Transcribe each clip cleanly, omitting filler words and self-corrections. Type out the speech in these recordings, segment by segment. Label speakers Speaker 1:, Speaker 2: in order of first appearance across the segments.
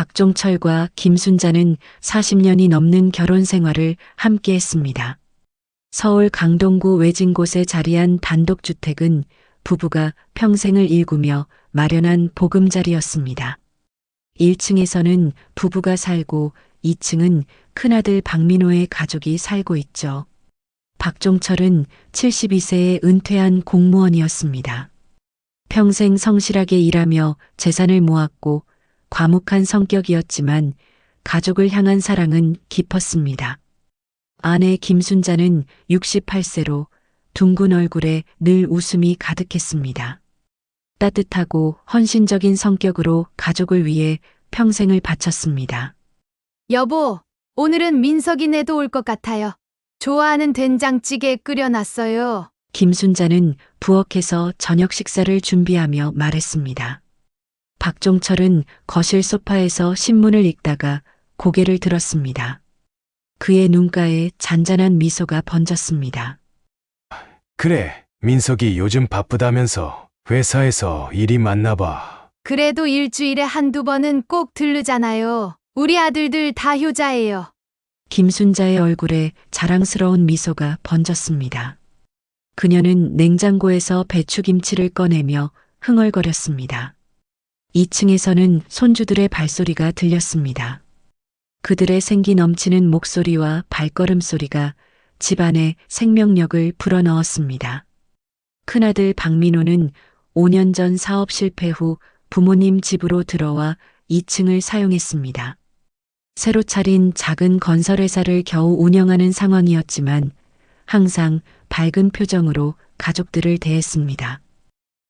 Speaker 1: 박종철과 김순자는 40년이 넘는 결혼 생활을 함께 했습니다. 서울 강동구 외진 곳에 자리한 단독주택은 부부가 평생을 일구며 마련한 보금자리였습니다. 1층에서는 부부가 살고 2층은 큰아들 박민호의 가족이 살고 있죠. 박종철은 72세에 은퇴한 공무원이었습니다. 평생 성실하게 일하며 재산을 모았고 과묵한 성격이었지만 가족을 향한 사랑은 깊었습니다. 아내 김순자는 68세로 둥근 얼굴에 늘 웃음이 가득했습니다. 따뜻하고 헌신적인 성격으로 가족을 위해 평생을 바쳤습니다.
Speaker 2: 여보, 오늘은 민석이네도 올 것 같아요. 좋아하는 된장찌개 끓여놨어요.
Speaker 1: 김순자는 부엌에서 저녁 식사를 준비하며 말했습니다. 박종철은 거실 소파에서 신문을 읽다가 고개를 들었습니다. 그의 눈가에 잔잔한 미소가 번졌습니다.
Speaker 3: 그래, 민석이 요즘 바쁘다면서 회사에서 일이 많나 봐.
Speaker 2: 그래도 일주일에 한두 번은 꼭 들르잖아요. 우리 아들들 다 효자예요.
Speaker 1: 김순자의 얼굴에 자랑스러운 미소가 번졌습니다. 그녀는 냉장고에서 배추김치를 꺼내며 흥얼거렸습니다. 2층에서는 손주들의 발소리가 들렸습니다. 그들의 생기 넘치는 목소리와 발걸음 소리가 집안에 생명력을 불어넣었습니다. 큰아들 박민호는 5년 전 사업 실패 후 부모님 집으로 들어와 2층을 사용했습니다. 새로 차린 작은 건설회사를 겨우 운영하는 상황이었지만 항상 밝은 표정으로 가족들을 대했습니다.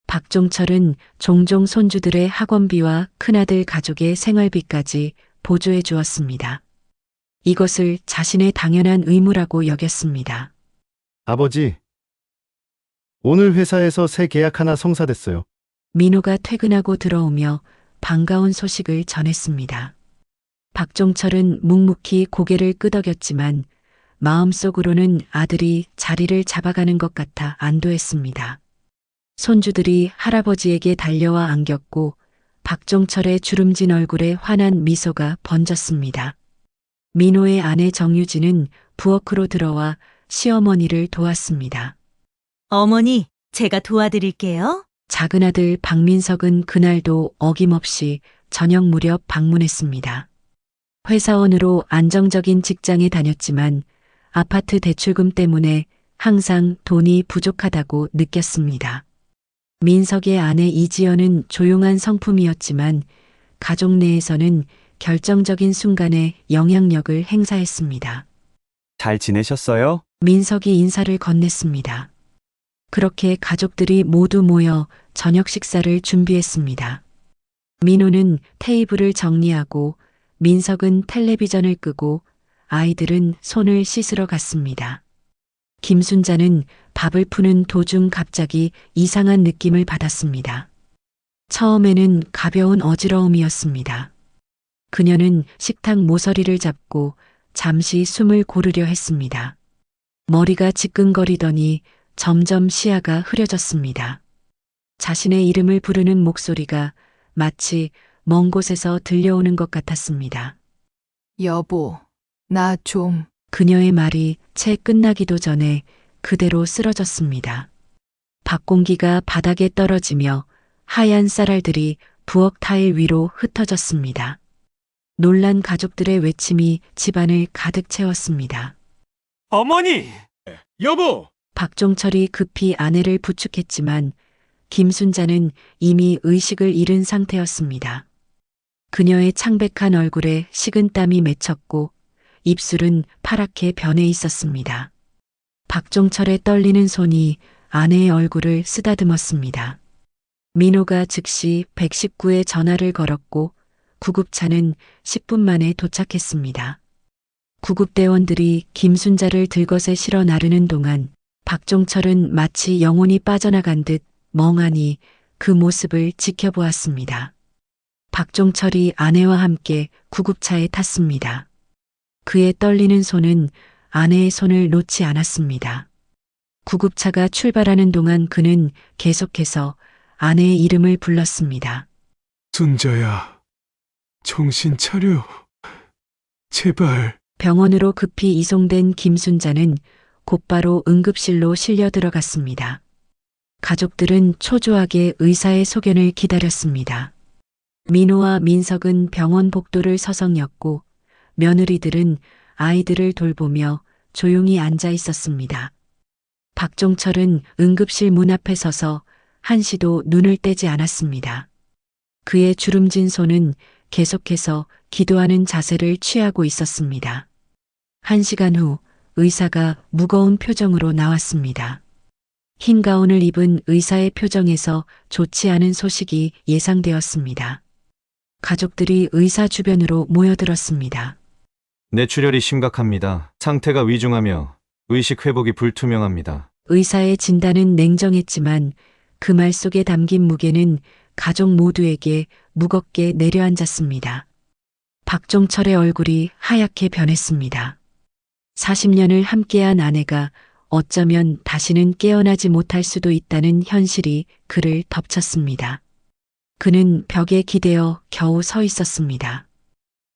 Speaker 1: 박종철은 종종 손주들의 학원비와 큰아들 가족의 생활비까지 보조해 주었습니다. 이것을 자신의 당연한 의무라고 여겼습니다.
Speaker 4: 아버지, 오늘 회사에서 새 계약 하나 성사됐어요.
Speaker 1: 민호가 퇴근하고 들어오며 반가운 소식을 전했습니다. 박종철은 묵묵히 고개를 끄덕였지만 마음속으로는 아들이 자리를 잡아가는 것 같아 안도했습니다. 손주들이 할아버지에게 달려와 안겼고 박종철의 주름진 얼굴에 환한 미소가 번졌습니다. 민호의 아내 정유진은 부엌으로 들어와 시어머니를 도왔습니다.
Speaker 5: 어머니, 제가 도와드릴게요.
Speaker 1: 작은 아들 박민석은 그날도 어김없이 저녁 무렵 방문했습니다. 회사원으로 안정적인 직장에 다녔지만 아파트 대출금 때문에 항상 돈이 부족하다고 느꼈습니다. 민석의 아내 이지연은 조용한 성품이었지만 가족 내에서는 결정적인 순간에 영향력을 행사했습니다.
Speaker 6: 잘 지내셨어요?
Speaker 1: 민석이 인사를 건넸습니다. 그렇게 가족들이 모두 모여 저녁 식사를 준비했습니다. 민호는 테이블을 정리하고 민석은 텔레비전을 끄고 아이들은 손을 씻으러 갔습니다. 김순자는 밥을 푸는 도중 갑자기 이상한 느낌을 받았습니다. 처음에는 가벼운 어지러움이었습니다. 그녀는 식탁 모서리를 잡고 잠시 숨을 고르려 했습니다. 머리가 지끈거리더니 점점 시야가 흐려졌습니다. 자신의 이름을 부르는 목소리가 마치 먼 곳에서 들려오는 것 같았습니다.
Speaker 2: 여보, 나 좀.
Speaker 1: 그녀의 말이 채 끝나기도 전에 그대로 쓰러졌습니다. 밥공기가 바닥에 떨어지며 하얀 쌀알들이 부엌 타일 위로 흩어졌습니다. 놀란 가족들의 외침이 집안을 가득 채웠습니다.
Speaker 3: 어머니! 여보!
Speaker 1: 박종철이 급히 아내를 부축했지만 김순자는 이미 의식을 잃은 상태였습니다. 그녀의 창백한 얼굴에 식은땀이 맺혔고 입술은 파랗게 변해 있었습니다. 박종철의 떨리는 손이 아내의 얼굴을 쓰다듬었습니다. 민호가 즉시 119에 전화를 걸었고 구급차는 10분 만에 도착했습니다. 구급대원들이 김순자를 들것에 실어 나르는 동안 박종철은 마치 영혼이 빠져나간 듯 멍하니 그 모습을 지켜보았습니다. 박종철이 아내와 함께 구급차에 탔습니다. 그의 떨리는 손은 아내의 손을 놓지 않았습니다. 구급차가 출발하는 동안 그는 계속해서 아내의 이름을 불렀습니다.
Speaker 3: 순자야, 정신 차려. 제발.
Speaker 1: 병원으로 급히 이송된 김순자는 곧바로 응급실로 실려 들어갔습니다. 가족들은 초조하게 의사의 소견을 기다렸습니다. 민호와 민석은 병원 복도를 서성였고 며느리들은 아이들을 돌보며 조용히 앉아 있었습니다. 박종철은 응급실 문 앞에 서서 한시도 눈을 떼지 않았습니다. 그의 주름진 손은 계속해서 기도하는 자세를 취하고 있었습니다. 1시간 후 의사가 무거운 표정으로 나왔습니다. 흰 가운을 입은 의사의 표정에서 좋지 않은 소식이 예상되었습니다. 가족들이 의사 주변으로 모여들었습니다.
Speaker 7: 뇌출혈이 심각합니다. 상태가 위중하며 의식 회복이 불투명합니다.
Speaker 1: 의사의 진단은 냉정했지만 그 말 속에 담긴 무게는 가족 모두에게 무겁게 내려앉았습니다. 박종철의 얼굴이 하얗게 변했습니다. 40년을 함께한 아내가 어쩌면 다시는 깨어나지 못할 수도 있다는 현실이 그를 덮쳤습니다. 그는 벽에 기대어 겨우 서 있었습니다.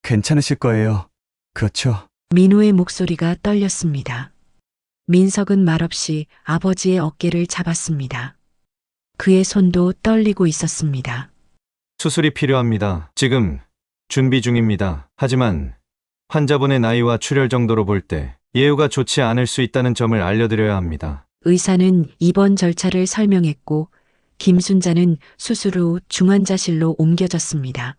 Speaker 6: 괜찮으실 거예요. 그렇죠?
Speaker 1: 민호의 목소리가 떨렸습니다. 민석은 말없이 아버지의 어깨를 잡았습니다. 그의 손도 떨리고 있었습니다.
Speaker 7: 수술이 필요합니다. 지금 준비 중입니다. 하지만 환자분의 나이와 출혈 정도로 볼 때 예후가 좋지 않을 수 있다는 점을 알려드려야 합니다.
Speaker 1: 의사는 입원 절차를 설명했고 김순자는 수술 후 중환자실로 옮겨졌습니다.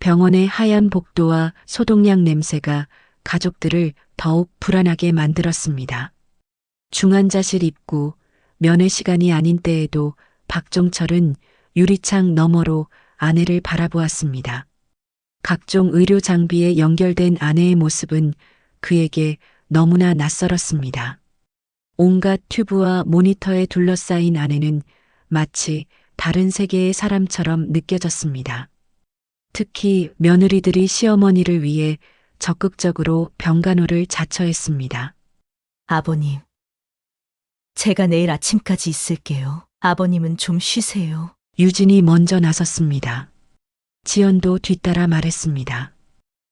Speaker 1: 병원의 하얀 복도와 소독약 냄새가 가족들을 더욱 불안하게 만들었습니다. 중환자실 입구, 면회 시간이 아닌 때에도 박종철은 유리창 너머로 아내를 바라보았습니다. 각종 의료 장비에 연결된 아내의 모습은 그에게 너무나 낯설었습니다. 온갖 튜브와 모니터에 둘러싸인 아내는 마치 다른 세계의 사람처럼 느껴졌습니다. 특히 며느리들이 시어머니를 위해 적극적으로 병간호를 자처했습니다.
Speaker 5: 아버님, 제가 내일 아침까지 있을게요. 아버님은 좀 쉬세요.
Speaker 1: 유진이 먼저 나섰습니다. 지연도 뒤따라 말했습니다.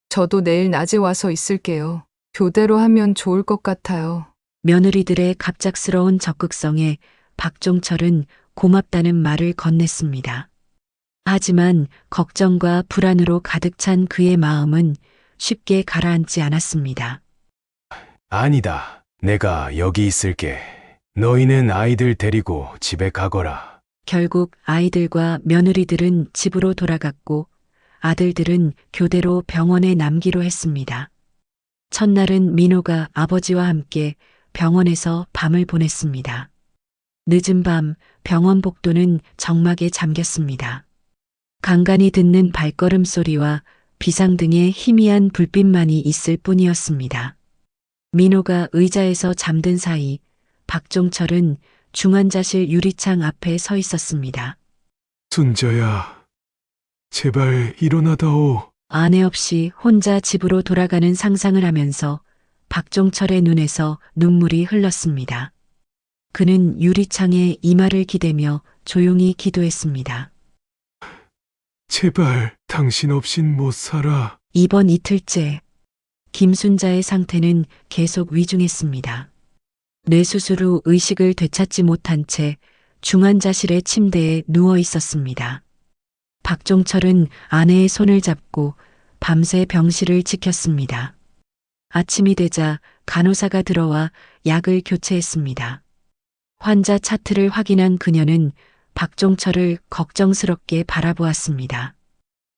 Speaker 8: 저도 내일 낮에 와서 있을게요. 교대로 하면 좋을 것 같아요.
Speaker 1: 며느리들의 갑작스러운 적극성에 박종철은 고맙다는 말을 건넸습니다. 하지만 걱정과 불안으로 가득 찬 그의 마음은 쉽게 가라앉지 않았습니다.
Speaker 3: 아니다. 내가 여기 있을게. 너희는 아이들 데리고 집에 가거라.
Speaker 1: 결국 아이들과 며느리들은 집으로 돌아갔고 아들들은 교대로 병원에 남기로 했습니다. 첫날은 민호가 아버지와 함께 병원에서 밤을 보냈습니다. 늦은 밤 병원 복도는 적막에 잠겼습니다. 간간히 듣는 발걸음 소리와 비상등의 희미한 불빛만이 있을 뿐이었습니다. 민호가 의자에서 잠든 사이 박종철은 중환자실 유리창 앞에 서 있었습니다.
Speaker 3: 순자야, 제발 일어나다오.
Speaker 1: 아내 없이 혼자 집으로 돌아가는 상상을 하면서 박종철의 눈에서 눈물이 흘렀습니다. 그는 유리창에 이마를 기대며 조용히 기도했습니다.
Speaker 3: 제발 당신 없인 못 살아.
Speaker 1: 이번 이틀째 김순자의 상태는 계속 위중했습니다. 뇌수술 후 의식을 되찾지 못한 채 중환자실의 침대에 누워 있었습니다. 박종철은 아내의 손을 잡고 밤새 병실을 지켰습니다. 아침이 되자 간호사가 들어와 약을 교체했습니다. 환자 차트를 확인한 그녀는 박종철을 걱정스럽게 바라보았습니다.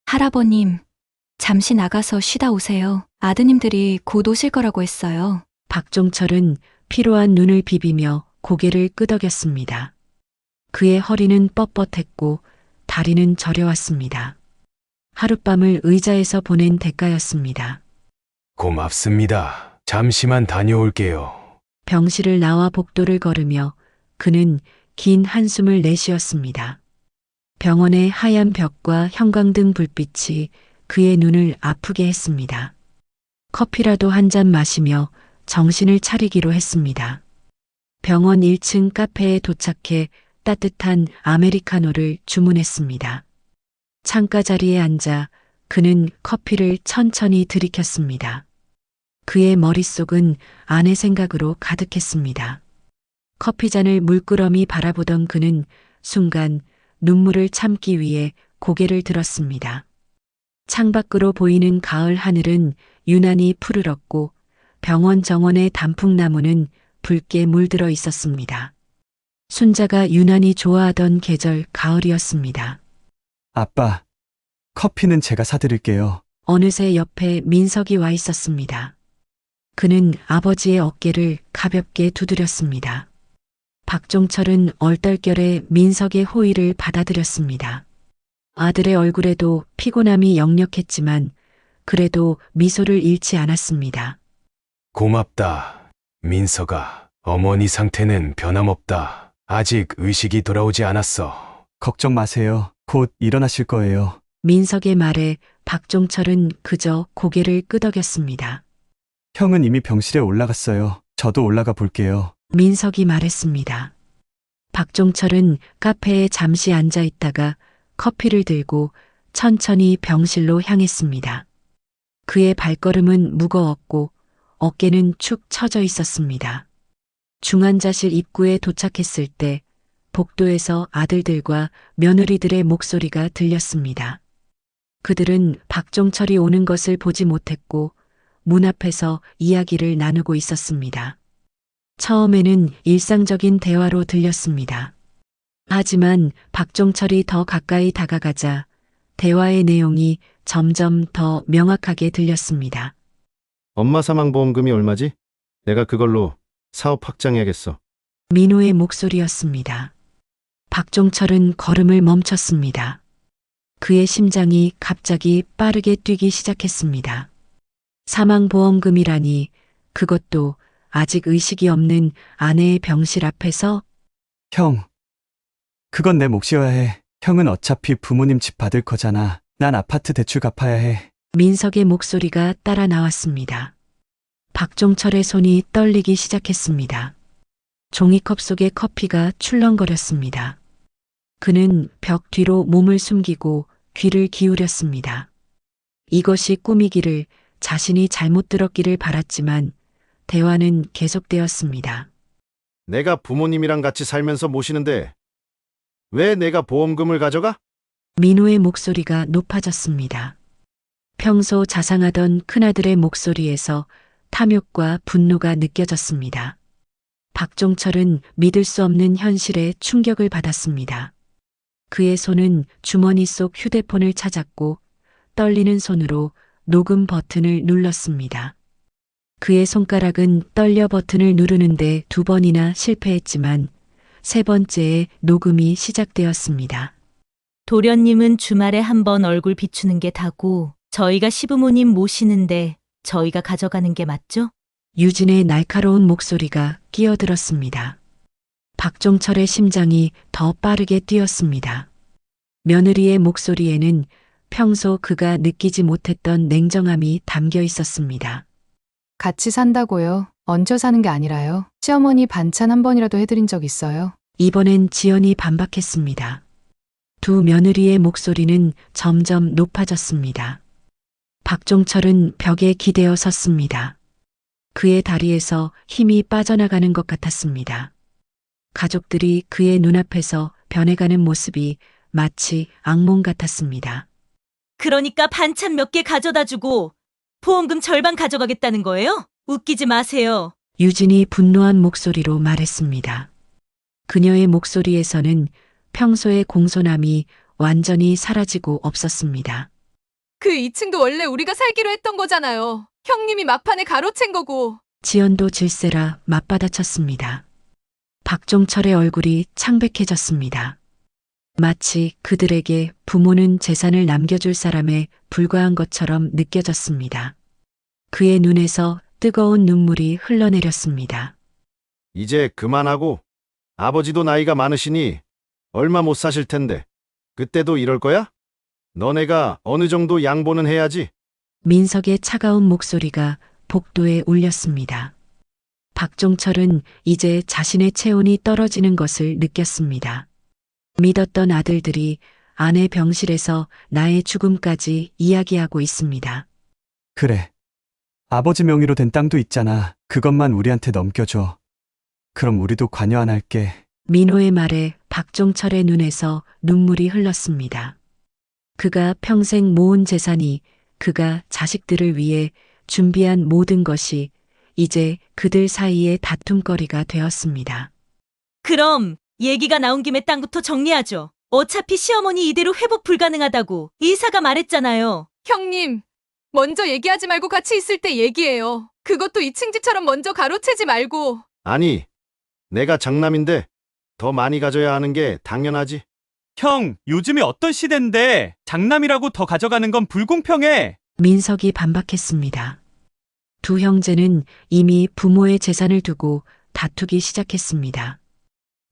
Speaker 9: 할아버님, 잠시 나가서 쉬다 오세요. 아드님들이 곧 오실 거라고 했어요.
Speaker 1: 박종철은 피로한 눈을 비비며 고개를 끄덕였습니다. 그의 허리는 뻣뻣했고 다리는 저려왔습니다. 하룻밤을 의자에서 보낸 대가였습니다.
Speaker 3: 고맙습니다. 잠시만 다녀올게요.
Speaker 1: 병실을 나와 복도를 걸으며 그는 긴 한숨을 내쉬었습니다. 병원의 하얀 벽과 형광등 불빛이 그의 눈을 아프게 했습니다. 커피라도 한 잔 마시며 정신을 차리기로 했습니다. 병원 1층 카페에 도착해 따뜻한 아메리카노를 주문했습니다. 창가 자리에 앉아 그는 커피를 천천히 들이켰습니다. 그의 머릿속은 아내 생각으로 가득했습니다. 커피잔을 물끄러미 바라보던 그는 순간 눈물을 참기 위해 고개를 들었습니다. 창밖으로 보이는 가을 하늘은 유난히 푸르렀고 병원 정원의 단풍나무는 붉게 물들어 있었습니다. 순자가 유난히 좋아하던 계절 가을이었습니다.
Speaker 6: 아빠, 커피는 제가 사드릴게요.
Speaker 1: 어느새 옆에 민석이 와 있었습니다. 그는 아버지의 어깨를 가볍게 두드렸습니다. 박종철은 얼떨결에 민석의 호의를 받아들였습니다. 아들의 얼굴에도 피곤함이 역력했지만 그래도 미소를 잃지 않았습니다.
Speaker 3: 고맙다, 민석아. 어머니 상태는 변함없다. 아직 의식이 돌아오지 않았어.
Speaker 6: 걱정 마세요. 곧 일어나실 거예요.
Speaker 1: 민석의 말에 박종철은 그저 고개를 끄덕였습니다.
Speaker 6: 형은 이미 병실에 올라갔어요. 저도 올라가 볼게요.
Speaker 1: 민석이 말했습니다. 박종철은 카페에 잠시 앉아 있다가 커피를 들고 천천히 병실로 향했습니다. 그의 발걸음은 무거웠고 어깨는 축 처져 있었습니다. 중환자실 입구에 도착했을 때 복도에서 아들들과 며느리들의 목소리가 들렸습니다. 그들은 박종철이 오는 것을 보지 못했고 문 앞에서 이야기를 나누고 있었습니다. 처음에는 일상적인 대화로 들렸습니다. 하지만 박종철이 더 가까이 다가가자 대화의 내용이 점점 더 명확하게 들렸습니다.
Speaker 4: 엄마 사망보험금이 얼마지? 내가 그걸로 사업 확장해야겠어.
Speaker 1: 민호의 목소리였습니다. 박종철은 걸음을 멈췄습니다. 그의 심장이 갑자기 빠르게 뛰기 시작했습니다. 사망보험금이라니 그것도 아직 의식이 없는 아내의 병실 앞에서
Speaker 6: 형, 그건 내 몫이어야 해. 형은 어차피 부모님 집 받을 거잖아. 난 아파트 대출 갚아야 해.
Speaker 1: 민석의 목소리가 따라 나왔습니다. 박종철의 손이 떨리기 시작했습니다. 종이컵 속의 커피가 출렁거렸습니다. 그는 벽 뒤로 몸을 숨기고 귀를 기울였습니다. 이것이 꿈이기를 자신이 잘못 들었기를 바랐지만 대화는 계속되었습니다.
Speaker 4: 내가 부모님이랑 같이 살면서 모시는데 왜 내가 보험금을 가져가?
Speaker 1: 민호의 목소리가 높아졌습니다. 평소 자상하던 큰아들의 목소리에서 탐욕과 분노가 느껴졌습니다. 박종철은 믿을 수 없는 현실에 충격을 받았습니다. 그의 손은 주머니 속 휴대폰을 찾았고 떨리는 손으로 녹음 버튼을 눌렀습니다. 그의 손가락은 떨려 버튼을 누르는데 2번이나 실패했지만 3번째에 녹음이 시작되었습니다.
Speaker 5: 도련님은 주말에 한 번 얼굴 비추는 게 다고 저희가 시부모님 모시는데 저희가 가져가는 게 맞죠?
Speaker 1: 유진의 날카로운 목소리가 끼어들었습니다. 박종철의 심장이 더 빠르게 뛰었습니다. 며느리의 목소리에는 평소 그가 느끼지 못했던 냉정함이 담겨 있었습니다.
Speaker 8: 같이 산다고요? 얹혀 사는 게 아니라요. 시어머니 반찬 한 번이라도 해드린 적 있어요?
Speaker 1: 이번엔 지연이 반박했습니다. 두 며느리의 목소리는 점점 높아졌습니다. 박종철은 벽에 기대어 섰습니다. 그의 다리에서 힘이 빠져나가는 것 같았습니다. 가족들이 그의 눈앞에서 변해가는 모습이 마치 악몽 같았습니다.
Speaker 5: 그러니까 반찬 몇 개 가져다 주고 보험금 절반 가져가겠다는 거예요? 웃기지 마세요.
Speaker 1: 유진이 분노한 목소리로 말했습니다. 그녀의 목소리에서는 평소의 공손함이 완전히 사라지고 없었습니다.
Speaker 8: 그 2층도 원래 우리가 살기로 했던 거잖아요. 형님이 막판에 가로챈 거고.
Speaker 1: 지연도 질세라 맞받아쳤습니다. 박종철의 얼굴이 창백해졌습니다. 마치 그들에게 부모는 재산을 남겨줄 사람에 불과한 것처럼 느껴졌습니다. 그의 눈에서 뜨거운 눈물이 흘러내렸습니다.
Speaker 4: 이제 그만하고 아버지도 나이가 많으시니 얼마 못 사실 텐데 그때도 이럴 거야? 너네가 어느 정도 양보는 해야지.
Speaker 1: 민석의 차가운 목소리가 복도에 울렸습니다. 박종철은 이제 자신의 체온이 떨어지는 것을 느꼈습니다. 믿었던 아들들이 아내 병실에서 나의 죽음까지 이야기하고 있습니다.
Speaker 6: 그래. 아버지 명의로 된 땅도 있잖아. 그것만 우리한테 넘겨줘. 그럼 우리도 관여 안 할게.
Speaker 1: 민호의 말에 박종철의 눈에서 눈물이 흘렀습니다. 그가 평생 모은 재산이, 그가 자식들을 위해 준비한 모든 것이 이제 그들 사이의 다툼거리가 되었습니다.
Speaker 5: 그럼 얘기가 나온 김에 땅부터 정리하죠. 어차피 시어머니 이대로 회복 불가능하다고 이사가 말했잖아요.
Speaker 10: 형님, 먼저 얘기하지 말고 같이 있을 때 얘기해요. 그것도 2층 집처럼 먼저 가로채지 말고.
Speaker 4: 아니, 내가 장남인데 더 많이 가져야 하는 게 당연하지.
Speaker 6: 형, 요즘이 어떤 시대인데 장남이라고 더 가져가는 건 불공평해.
Speaker 1: 민석이 반박했습니다. 두 형제는 이미 부모의 재산을 두고 다투기 시작했습니다.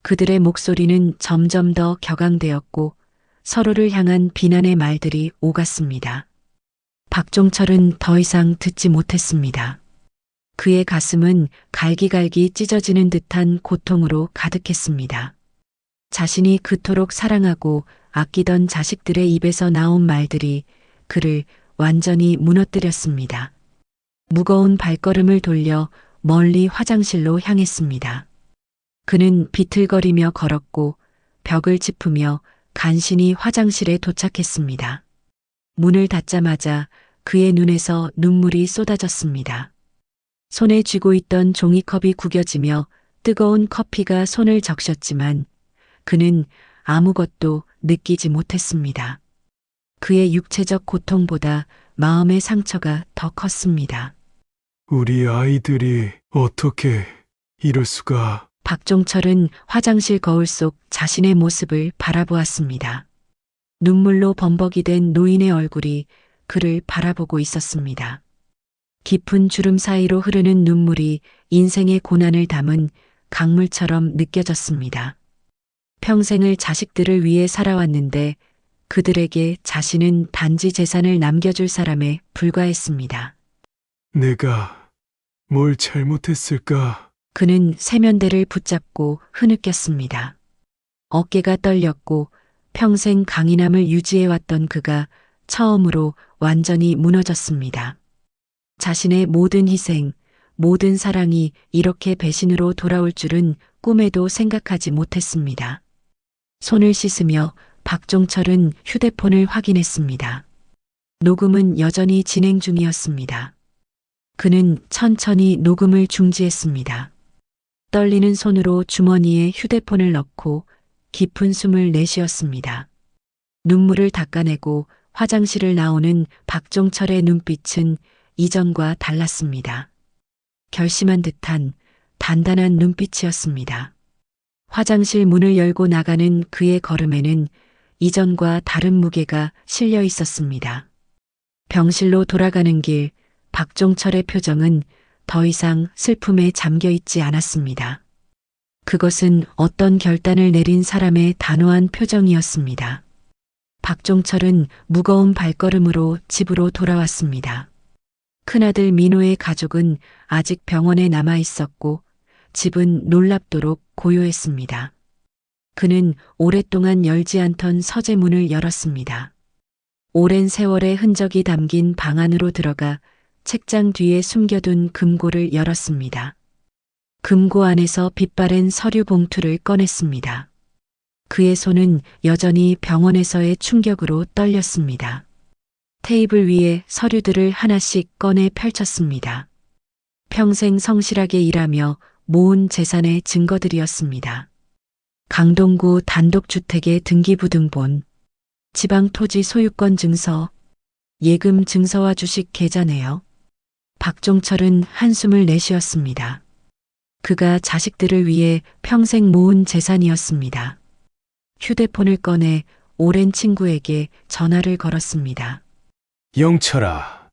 Speaker 1: 그들의 목소리는 점점 더 격앙되었고 서로를 향한 비난의 말들이 오갔습니다. 박종철은 더 이상 듣지 못했습니다. 그의 가슴은 갈기갈기 찢어지는 듯한 고통으로 가득했습니다. 자신이 그토록 사랑하고 아끼던 자식들의 입에서 나온 말들이 그를 완전히 무너뜨렸습니다. 무거운 발걸음을 돌려 멀리 화장실로 향했습니다. 그는 비틀거리며 걸었고 벽을 짚으며 간신히 화장실에 도착했습니다. 문을 닫자마자 그의 눈에서 눈물이 쏟아졌습니다. 손에 쥐고 있던 종이컵이 구겨지며 뜨거운 커피가 손을 적셨지만 그는 아무것도 느끼지 못했습니다. 그의 육체적 고통보다 마음의 상처가 더 컸습니다.
Speaker 3: 우리 아이들이 어떻게 이럴 수가.
Speaker 1: 박종철은 화장실 거울 속 자신의 모습을 바라보았습니다. 눈물로 범벅이 된 노인의 얼굴이 그를 바라보고 있었습니다. 깊은 주름 사이로 흐르는 눈물이 인생의 고난을 담은 강물처럼 느껴졌습니다. 평생을 자식들을 위해 살아왔는데 그들에게 자신은 단지 재산을 남겨줄 사람에 불과했습니다.
Speaker 3: 내가 뭘 잘못했을까?
Speaker 1: 그는 세면대를 붙잡고 흐느꼈습니다. 어깨가 떨렸고 평생 강인함을 유지해왔던 그가 처음으로 완전히 무너졌습니다. 자신의 모든 희생, 모든 사랑이 이렇게 배신으로 돌아올 줄은 꿈에도 생각하지 못했습니다. 손을 씻으며 박종철은 휴대폰을 확인했습니다. 녹음은 여전히 진행 중이었습니다. 그는 천천히 녹음을 중지했습니다. 떨리는 손으로 주머니에 휴대폰을 넣고 깊은 숨을 내쉬었습니다. 눈물을 닦아내고 화장실을 나오는 박종철의 눈빛은 이전과 달랐습니다. 결심한 듯한 단단한 눈빛이었습니다. 화장실 문을 열고 나가는 그의 걸음에는 이전과 다른 무게가 실려 있었습니다. 병실로 돌아가는 길, 박종철의 표정은 더 이상 슬픔에 잠겨 있지 않았습니다. 그것은 어떤 결단을 내린 사람의 단호한 표정이었습니다. 박종철은 무거운 발걸음으로 집으로 돌아왔습니다. 큰아들 민호의 가족은 아직 병원에 남아 있었고 집은 놀랍도록 고요했습니다. 그는 오랫동안 열지 않던 서재문을 열었습니다. 오랜 세월의 흔적이 담긴 방 안으로 들어가 책장 뒤에 숨겨둔 금고를 열었습니다. 금고 안에서 빛바랜 서류 봉투를 꺼냈습니다. 그의 손은 여전히 병원에서의 충격으로 떨렸습니다. 테이블 위에 서류들을 하나씩 꺼내 펼쳤습니다. 평생 성실하게 일하며 모은 재산의 증거들이었습니다. 강동구 단독주택의 등기부등본, 지방토지 소유권 증서, 예금 증서와 주식 계좌 내역. 박종철은 한숨을 내쉬었습니다. 그가 자식들을 위해 평생 모은 재산이었습니다. 휴대폰을 꺼내 오랜 친구에게 전화를 걸었습니다.
Speaker 3: 영철아,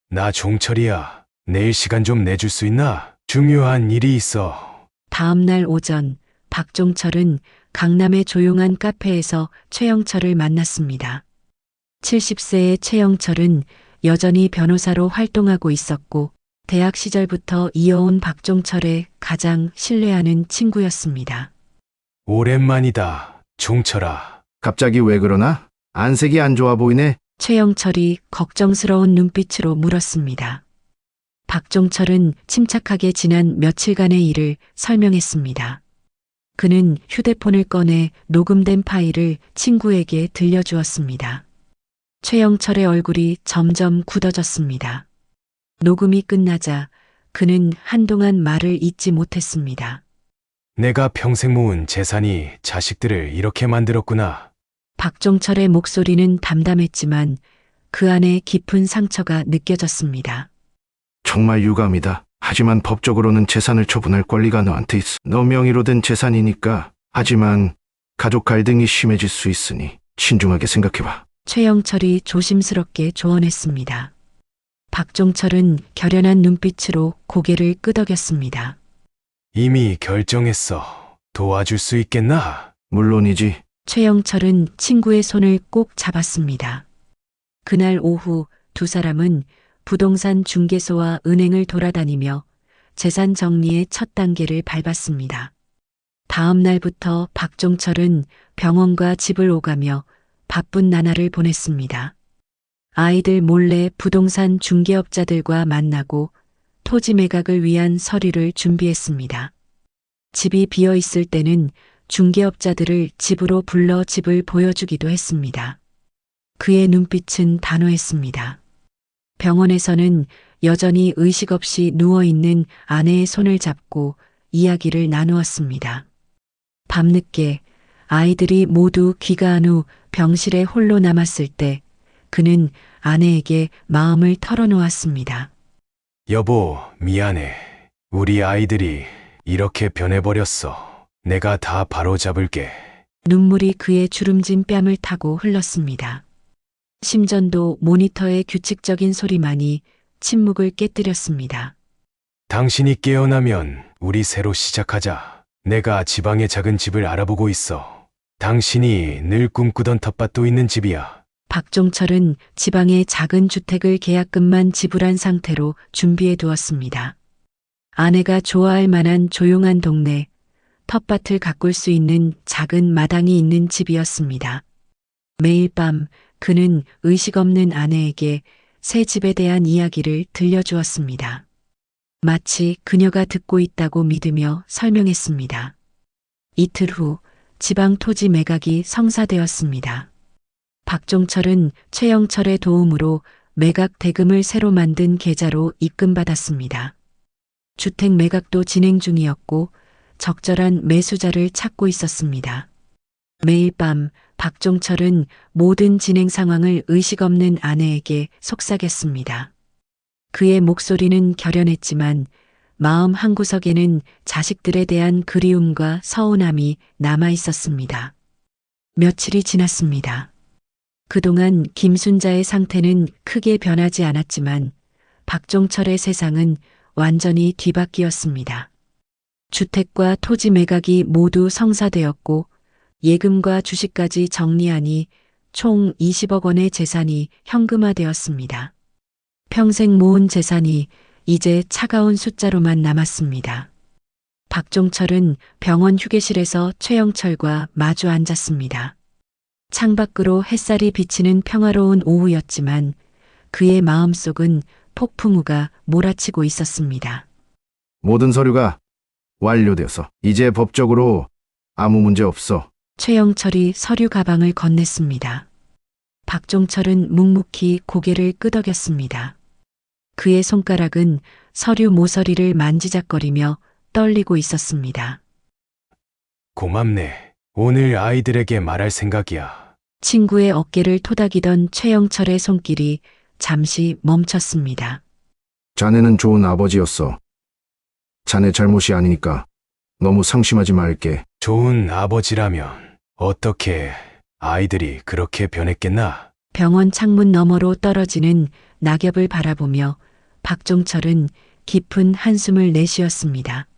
Speaker 3: 나 종철이야. 내일 시간 좀 내줄 수 있나? 중요한 일이 있어.
Speaker 1: 다음 날 오전, 박종철은 강남의 조용한 카페에서 최영철을 만났습니다. 70세의 최영철은 여전히 변호사로 활동하고 있었고 대학 시절부터 이어온 박종철의 가장 신뢰하는 친구였습니다.
Speaker 3: 오랜만이다, 종철아.
Speaker 4: 갑자기 왜 그러나? 안색이 안 좋아 보이네.
Speaker 1: 최영철이 걱정스러운 눈빛으로 물었습니다. 박종철은 침착하게 지난 며칠간의 일을 설명했습니다. 그는 휴대폰을 꺼내 녹음된 파일을 친구에게 들려주었습니다. 최영철의 얼굴이 점점 굳어졌습니다. 녹음이 끝나자 그는 한동안 말을 잇지 못했습니다.
Speaker 3: 내가 평생 모은 재산이 자식들을 이렇게 만들었구나.
Speaker 1: 박종철의 목소리는 담담했지만 그 안에 깊은 상처가 느껴졌습니다.
Speaker 4: 정말 유감이다. 하지만 법적으로는 재산을 처분할 권리가 너한테 있어. 너 명의로 된 재산이니까. 하지만 가족 갈등이 심해질 수 있으니 신중하게 생각해봐.
Speaker 1: 최영철이 조심스럽게 조언했습니다. 박종철은 결연한 눈빛으로 고개를 끄덕였습니다.
Speaker 3: 이미 결정했어. 도와줄 수 있겠나?
Speaker 4: 물론이지.
Speaker 1: 최영철은 친구의 손을 꼭 잡았습니다. 그날 오후 두 사람은 부동산 중개소와 은행을 돌아다니며 재산 정리의 첫 단계를 밟았습니다. 다음 날부터 박종철은 병원과 집을 오가며 바쁜 나날을 보냈습니다. 아이들 몰래 부동산 중개업자들과 만나고 토지 매각을 위한 서류를 준비했습니다. 집이 비어 있을 때는 중개업자들을 집으로 불러 집을 보여주기도 했습니다. 그의 눈빛은 단호했습니다. 병원에서는 여전히 의식 없이 누워있는 아내의 손을 잡고 이야기를 나누었습니다. 밤늦게 아이들이 모두 귀가한 후 병실에 홀로 남았을 때 그는 아내에게 마음을 털어놓았습니다.
Speaker 3: 여보, 미안해. 우리 아이들이 이렇게 변해버렸어. 내가 다 바로잡을게.
Speaker 1: 눈물이 그의 주름진 뺨을 타고 흘렀습니다. 심전도 모니터의 규칙적인 소리만이 침묵을 깨뜨렸습니다.
Speaker 3: 당신이 깨어나면 우리 새로 시작하자. 내가 지방의 작은 집을 알아보고 있어. 당신이 늘 꿈꾸던 텃밭도 있는 집이야.
Speaker 1: 박종철은 지방의 작은 주택을 계약금만 지불한 상태로 준비해 두었습니다. 아내가 좋아할 만한 조용한 동네, 텃밭을 가꿀 수 있는 작은 마당이 있는 집이었습니다. 매일 밤 그는 의식 없는 아내에게 새 집에 대한 이야기를 들려주었습니다. 마치 그녀가 듣고 있다고 믿으며 설명했습니다. 이틀 후 지방 토지 매각이 성사되었습니다. 박종철은 최영철의 도움으로 매각 대금을 새로 만든 계좌로 입금받았습니다. 주택 매각도 진행 중이었고 적절한 매수자를 찾고 있었습니다. 매일 밤 박종철은 모든 진행 상황을 의식 없는 아내에게 속삭였습니다. 그의 목소리는 결연했지만 마음 한구석에는 자식들에 대한 그리움과 서운함이 남아 있었습니다. 며칠이 지났습니다. 그동안 김순자의 상태는 크게 변하지 않았지만 박종철의 세상은 완전히 뒤바뀌었습니다. 주택과 토지 매각이 모두 성사되었고 예금과 주식까지 정리하니 총 20억 원의 재산이 현금화되었습니다. 평생 모은 재산이 이제 차가운 숫자로만 남았습니다. 박종철은 병원 휴게실에서 최영철과 마주 앉았습니다. 창밖으로 햇살이 비치는 평화로운 오후였지만 그의 마음속은 폭풍우가 몰아치고 있었습니다.
Speaker 4: 모든 서류가 완료되어서 이제 법적으로 아무 문제 없어.
Speaker 1: 최영철이 서류 가방을 건넸습니다. 박종철은 묵묵히 고개를 끄덕였습니다. 그의 손가락은 서류 모서리를 만지작거리며 떨리고 있었습니다.
Speaker 3: 고맙네. 오늘 아이들에게 말할 생각이야.
Speaker 1: 친구의 어깨를 토닥이던 최영철의 손길이 잠시 멈췄습니다.
Speaker 4: 자네는 좋은 아버지였어. 자네 잘못이 아니니까 너무 상심하지 말게.
Speaker 3: 좋은 아버지라면 어떻게 아이들이 그렇게 변했겠나?
Speaker 1: 병원 창문 너머로 떨어지는 낙엽을 바라보며 박종철은 깊은 한숨을 내쉬었습니다.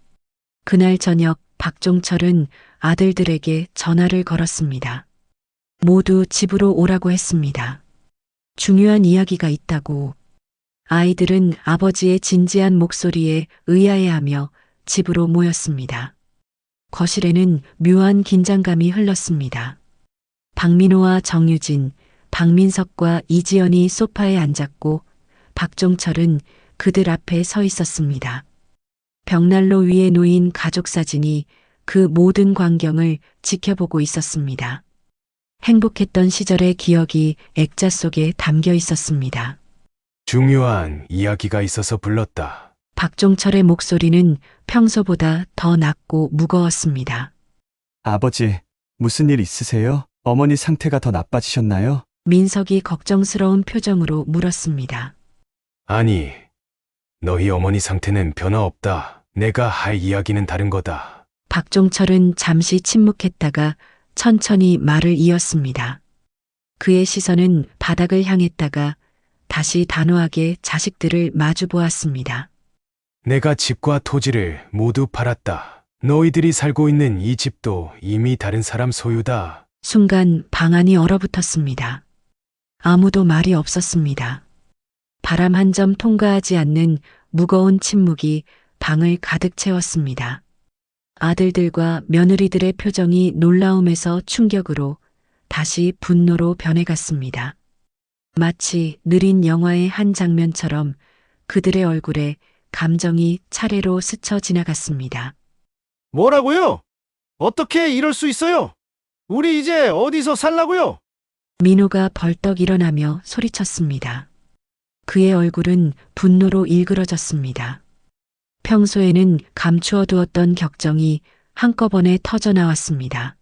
Speaker 1: 그날 저녁 박종철은 아들들에게 전화를 걸었습니다. 모두 집으로 오라고 했습니다. 중요한 이야기가 있다고. 아이들은 아버지의 진지한 목소리에 의아해하며 집으로 모였습니다. 거실에는 묘한 긴장감이 흘렀습니다. 박민호와 정유진, 박민석과 이지연이 소파에 앉았고 박종철은 그들 앞에 서 있었습니다. 벽난로 위에 놓인 가족 사진이 그 모든 광경을 지켜보고 있었습니다. 행복했던 시절의 기억이 액자 속에 담겨 있었습니다.
Speaker 3: 중요한 이야기가 있어서 불렀다.
Speaker 1: 박종철의 목소리는 평소보다 더 낮고 무거웠습니다.
Speaker 6: 아버지, 무슨 일 있으세요? 어머니 상태가 더 나빠지셨나요?
Speaker 1: 민석이 걱정스러운 표정으로 물었습니다.
Speaker 3: 아니, 너희 어머니 상태는 변화 없다. 내가 할 이야기는 다른 거다.
Speaker 1: 박종철은 잠시 침묵했다가 천천히 말을 이었습니다. 그의 시선은 바닥을 향했다가 다시 단호하게 자식들을 마주 보았습니다.
Speaker 3: 내가 집과 토지를 모두 팔았다. 너희들이 살고 있는 이 집도 이미 다른 사람 소유다.
Speaker 1: 순간 방 안이 얼어붙었습니다. 아무도 말이 없었습니다. 바람 한 점 통과하지 않는 무거운 침묵이 방을 가득 채웠습니다. 아들들과 며느리들의 표정이 놀라움에서 충격으로 다시 분노로 변해갔습니다. 마치 느린 영화의 한 장면처럼 그들의 얼굴에 감정이 차례로 스쳐 지나갔습니다.
Speaker 11: 뭐라고요? 어떻게 이럴 수 있어요? 우리 이제 어디서 살라고요?
Speaker 1: 민호가 벌떡 일어나며 소리쳤습니다. 그의 얼굴은 분노로 일그러졌습니다. 평소에는 감추어 두었던 격정이 한꺼번에 터져 나왔습니다.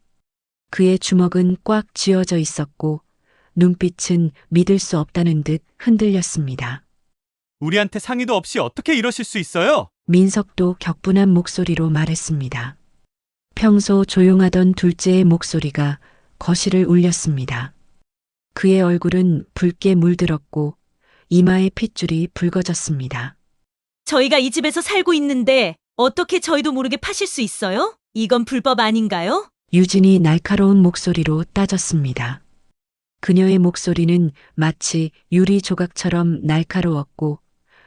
Speaker 1: 그의 주먹은 꽉 쥐어져 있었고 눈빛은 믿을 수 없다는 듯 흔들렸습니다.
Speaker 6: 우리한테 상의도 없이 어떻게 이러실 수 있어요?
Speaker 1: 민석도 격분한 목소리로 말했습니다. 평소 조용하던 둘째의 목소리가 거실을 울렸습니다. 그의 얼굴은 붉게 물들었고 이마의 핏줄이 붉어졌습니다.
Speaker 5: 저희가 이 집에서 살고 있는데 어떻게 저희도 모르게 파실 수 있어요? 이건 불법 아닌가요?
Speaker 1: 유진이 날카로운 목소리로 따졌습니다. 그녀의 목소리는 마치 유리 조각처럼 날카로웠고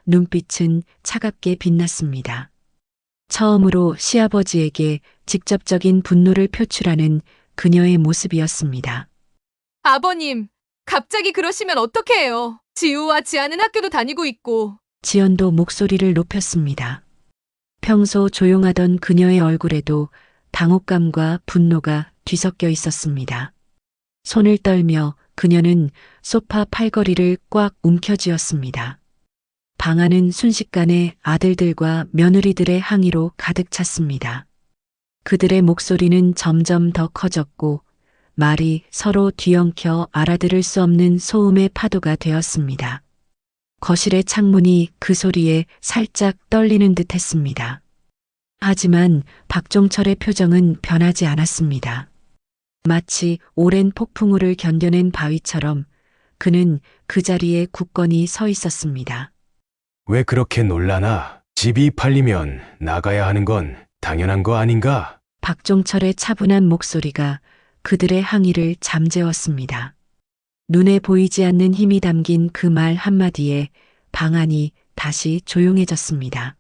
Speaker 1: 눈빛은 차갑게 빛났습니다. 처음으로 시아버지에게 직접적인 분노를 표출하는 그녀의 모습이었습니다.
Speaker 10: 아버님, 갑자기 그러시면 어떡해요? 지우와 지아는 학교도 다니고 있고.
Speaker 1: 지연도 목소리를 높였습니다. 평소 조용하던 그녀의 얼굴에도 당혹감과 분노가 뒤섞여 있었습니다. 손을 떨며 그녀는 소파 팔걸이를 꽉 움켜쥐었습니다. 방 안은 순식간에 아들들과 며느리들의 항의로 가득 찼습니다. 그들의 목소리는 점점 더 커졌고 말이 서로 뒤엉켜 알아들을 수 없는 소음의 파도가 되었습니다. 거실의 창문이 그 소리에 살짝 떨리는 듯 했습니다. 하지만 박종철의 표정은 변하지 않았습니다. 마치 오랜 폭풍우를 견뎌낸 바위처럼 그는 그 자리에 굳건히 서 있었습니다.
Speaker 3: 왜 그렇게 놀라나? 집이 팔리면 나가야 하는 건 당연한 거 아닌가?
Speaker 1: 박종철의 차분한 목소리가 그들의 항의를 잠재웠습니다. 눈에 보이지 않는 힘이 담긴 그 말 한마디에 방 안이 다시 조용해졌습니다.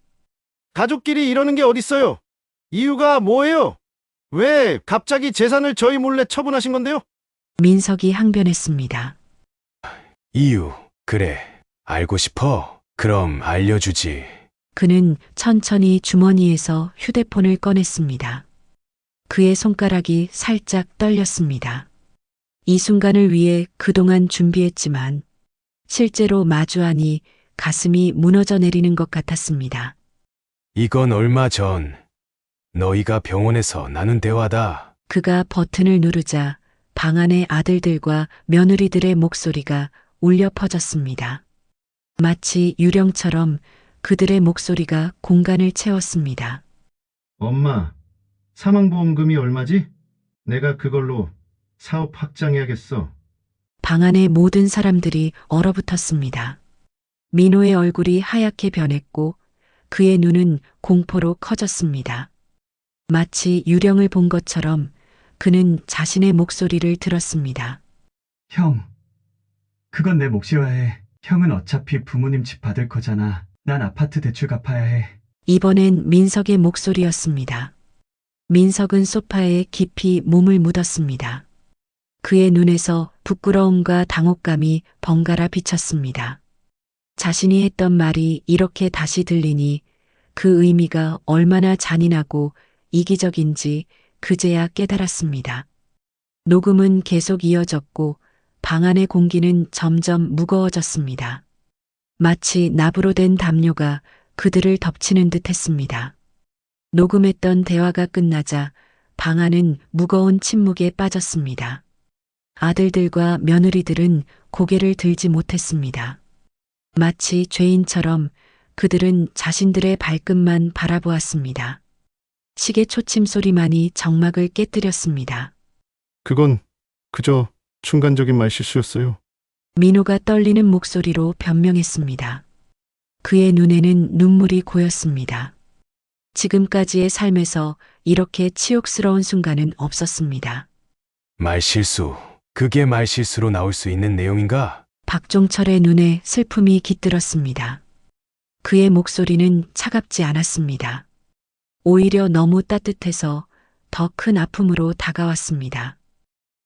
Speaker 11: 가족끼리 이러는 게 어딨어요? 이유가 뭐예요? 왜 갑자기 재산을 저희 몰래 처분하신 건데요?
Speaker 1: 민석이 항변했습니다.
Speaker 3: 이유, 그래. 알고 싶어? 그럼 알려주지.
Speaker 1: 그는 천천히 주머니에서 휴대폰을 꺼냈습니다. 그의 손가락이 살짝 떨렸습니다. 이 순간을 위해 그동안 준비했지만 실제로 마주하니 가슴이 무너져 내리는 것 같았습니다.
Speaker 3: 이건 얼마 전 너희가 병원에서 나눈 대화다.
Speaker 1: 그가 버튼을 누르자 방 안의 아들들과 며느리들의 목소리가 울려 퍼졌습니다. 마치 유령처럼 그들의 목소리가 공간을 채웠습니다.
Speaker 11: 엄마, 사망보험금이 얼마지? 내가 그걸로 사업 확장해야겠어.
Speaker 1: 방 안의 모든 사람들이 얼어붙었습니다. 민호의 얼굴이 하얗게 변했고 그의 눈은 공포로 커졌습니다. 마치 유령을 본 것처럼 그는 자신의 목소리를 들었습니다.
Speaker 6: 형, 그건 내 몫이어야 해. 형은 어차피 부모님 집 받을 거잖아. 난 아파트 대출 갚아야 해.
Speaker 1: 이번엔 민석의 목소리였습니다. 민석은 소파에 깊이 몸을 묻었습니다. 그의 눈에서 부끄러움과 당혹감이 번갈아 비쳤습니다. 자신이 했던 말이 이렇게 다시 들리니 그 의미가 얼마나 잔인하고 이기적인지 그제야 깨달았습니다. 녹음은 계속 이어졌고 방 안의 공기는 점점 무거워졌습니다. 마치 납으로 된 담요가 그들을 덮치는 듯 했습니다. 녹음했던 대화가 끝나자 방 안은 무거운 침묵에 빠졌습니다. 아들들과 며느리들은 고개를 들지 못했습니다. 마치 죄인처럼 그들은 자신들의 발끝만 바라보았습니다. 시계 초침 소리만이 정막을 깨뜨렸습니다.
Speaker 11: 그건 그저 순간적인 말실수였어요.
Speaker 1: 민호가 떨리는 목소리로 변명했습니다. 그의 눈에는 눈물이 고였습니다. 지금까지의 삶에서 이렇게 치욕스러운 순간은 없었습니다.
Speaker 3: 말실수. 그게 말실수로 나올 수 있는 내용인가?
Speaker 1: 박종철의 눈에 슬픔이 깃들었습니다. 그의 목소리는 차갑지 않았습니다. 오히려 너무 따뜻해서 더 큰 아픔으로 다가왔습니다.